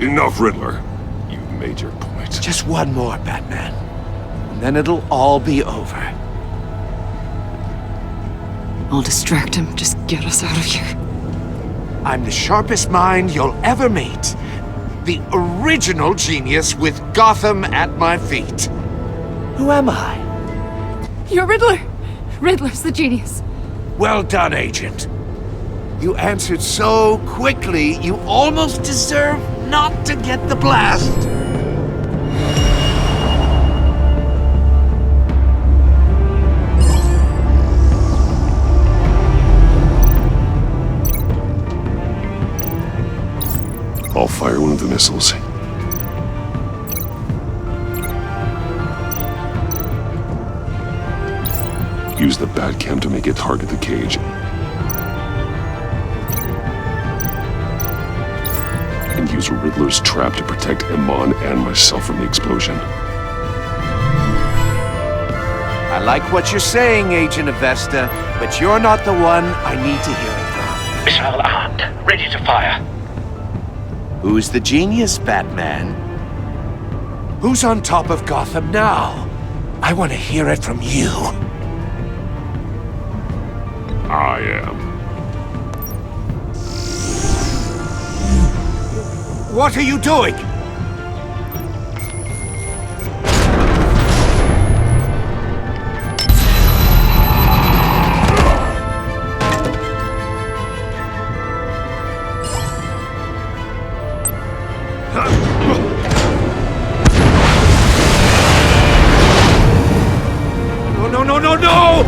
Enough, Riddler. You've made your point.
Just one more, Batman. And then it'll all be over.
I'll distract him. Just get us out of here.
I'm the sharpest mind you'll ever meet. The original genius with Gotham at my feet. Who am I?
You're Riddler. Riddler's the genius.
Well done, Agent. You answered so quickly, you almost deserve not to get the blast.
I'll fire one of the missiles. Use the Batcam to make it target the cage. And use Riddler's trap to protect Iman and myself from the explosion.
I like what you're saying, Agent Avesta, but you're not the one I need to hear it from.
Missile armed, ready to fire.
Who's the genius, Batman? Who's on top of Gotham now? I want to hear it from you.
I am.
What are you doing? No!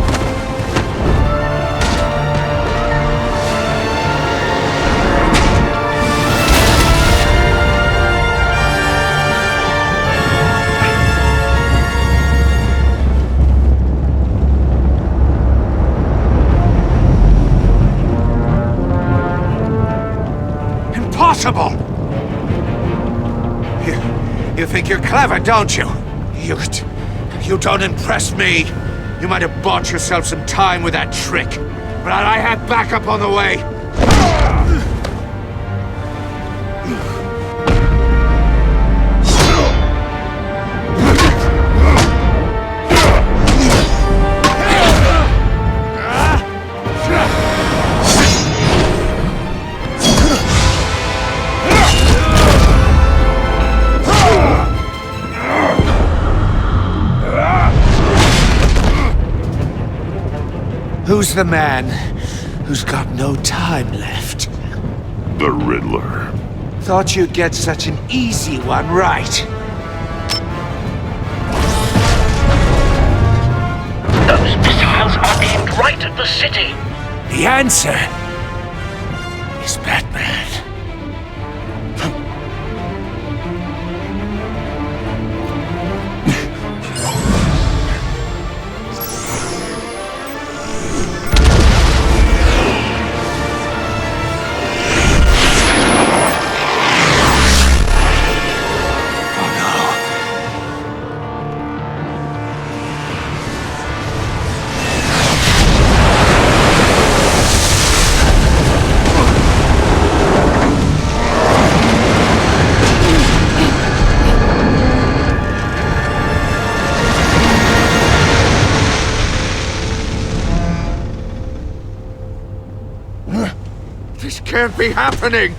untouchable! You think you're clever, don't you? You don't impress me. You might have bought yourself some time with that trick, but I have backup on the way. Who's the man who's got no time left?
The Riddler.
Thought you'd get such an easy one right.
Those missiles are aimed right at the city.
The answer is Batman. This can't be happening!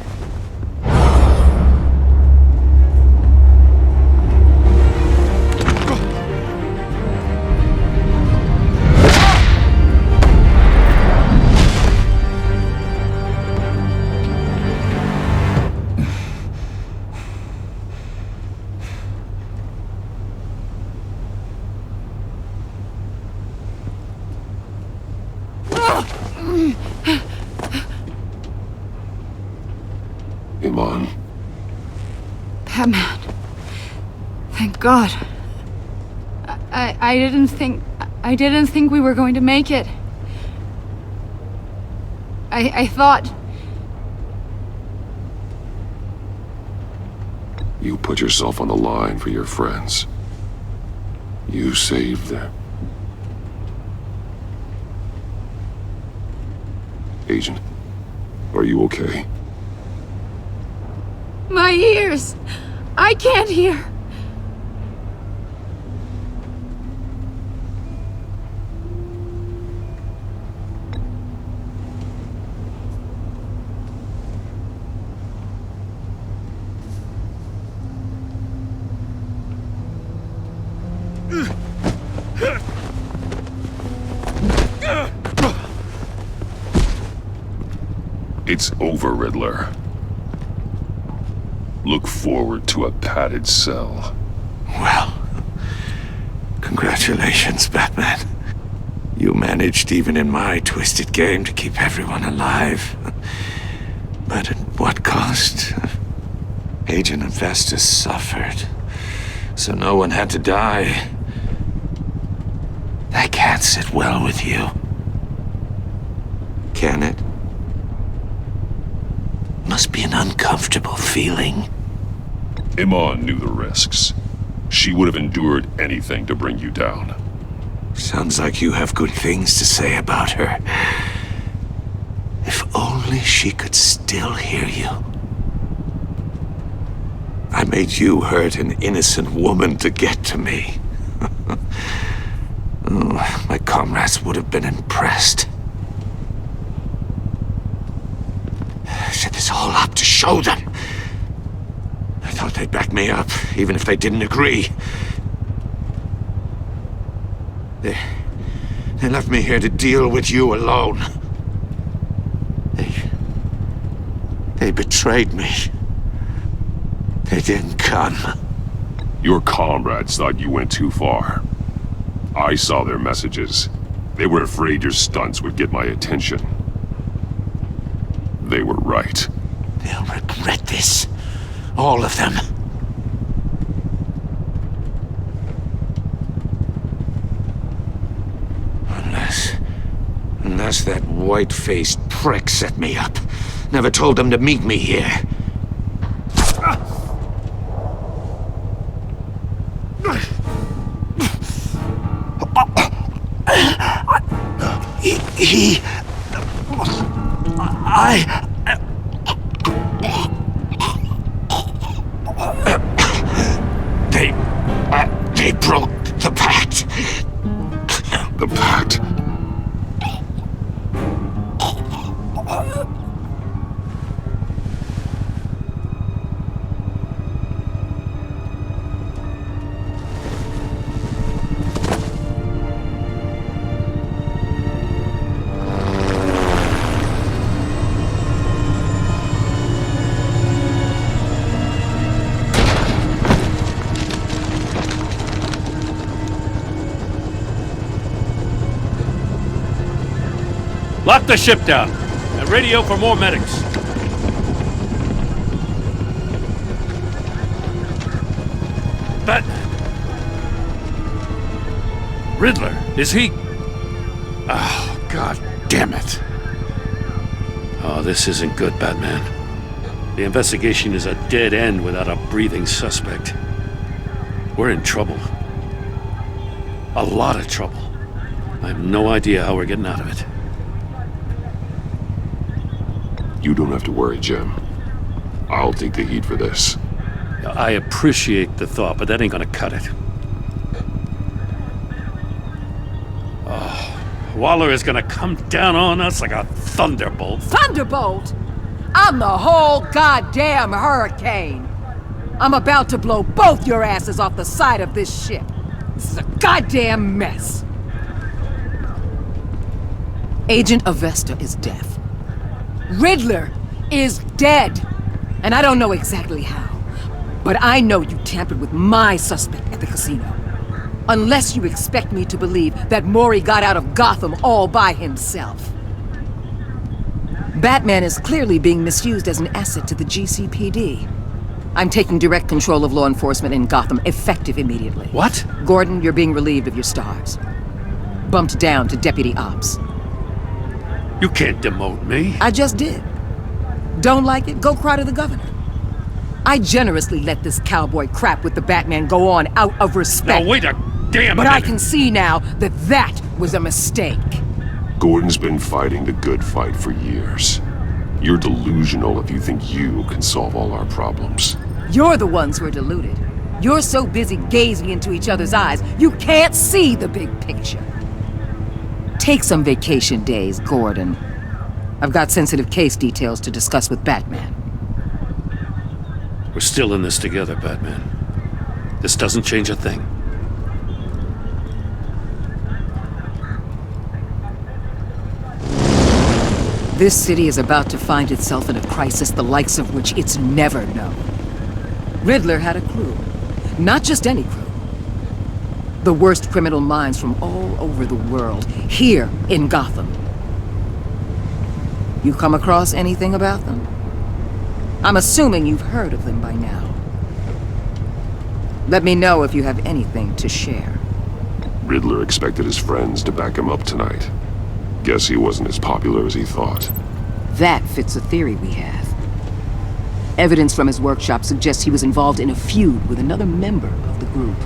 Iman.
Batman. Thank God. I didn't think we were going to make it. I thought...
You put yourself on the line for your friends. You saved them. Agent, are you okay?
My ears! I can't hear!
It's over, Riddler. Look forward to a padded cell.
Well, congratulations, Batman. You managed, even in my twisted game, to keep everyone alive. But at what cost? Agent Infestus suffered, so no one had to die. That can't sit well with you. Can it? Must be an uncomfortable feeling.
Iman knew the risks. She would have endured anything to bring you down.
Sounds like you have good things to say about her. If only she could still hear you. I made you hurt an innocent woman to get to me. Oh, my comrades would have been impressed. I set this all up to show them. I thought they'd back me up, even if they didn't agree. They left me here to deal with you alone. They betrayed me. They didn't come.
Your comrades thought you went too far. I saw their messages. They were afraid your stunts would get my attention. They were right.
They'll regret this. All of them. Unless that white-faced prick set me up. Never told them to meet me here. They broke the pact.
The pact?
Lock the ship down and radio for more medics. Batman. Riddler, is he? Oh, God damn it. Oh, this isn't good, Batman. The investigation is a dead end without a breathing suspect. We're in trouble. A lot of trouble. I have no idea how we're getting out of it.
You don't have to worry, Jim. I'll take the heat for this.
I appreciate the thought, but that ain't gonna cut it. Oh, Waller is gonna come down on us like a thunderbolt.
Thunderbolt? I'm the whole goddamn hurricane. I'm about to blow both your asses off the side of this ship. This is a goddamn mess. Agent Avesta is deaf. Riddler is dead. And I don't know exactly how. But I know you tampered with my suspect at the casino. Unless you expect me to believe that Mori got out of Gotham all by himself. Batman is clearly being misused as an asset to the GCPD. I'm taking direct control of law enforcement in Gotham, effective immediately.
What?
Gordon, you're being relieved of your stars. Bumped down to Deputy Ops.
You can't demote me.
I just did. Don't like it? Go cry to the governor. I generously let this cowboy crap with the Batman go on out of respect.
Now wait a damn
But
minute.
I can see now that that was a mistake.
Gordon's been fighting the good fight for years. You're delusional if you think you can solve all our problems.
You're the ones who are deluded. You're so busy gazing into each other's eyes, you can't see the big picture. Take some vacation days, Gordon. I've got sensitive case details to discuss with Batman.
We're still in this together, Batman. This doesn't change a thing.
This city is about to find itself in a crisis the likes of which it's never known. Riddler had a crew. Not just any crew. The worst criminal minds from all over the world, here in Gotham. You come across anything about them? I'm assuming you've heard of them by now. Let me know if you have anything to share.
Riddler expected his friends to back him up tonight. Guess he wasn't as popular as he thought.
That fits a theory we have. Evidence from his workshop suggests he was involved in a feud with another member of the group.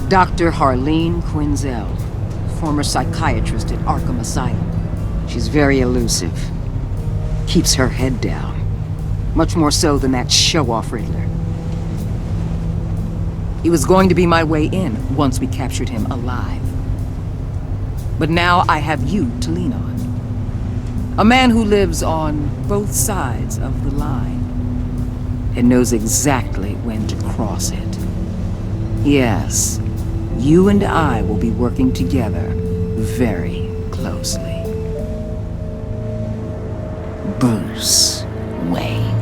Dr. Harleen Quinzel, former psychiatrist at Arkham Asylum. She's very elusive. Keeps her head down. Much more so than that show-off Riddler. He was going to be my way in once we captured him alive. But now I have you to lean on. A man who lives on both sides of the line and knows exactly when to cross it. Yes, you and I will be working together very closely. Bruce Wayne.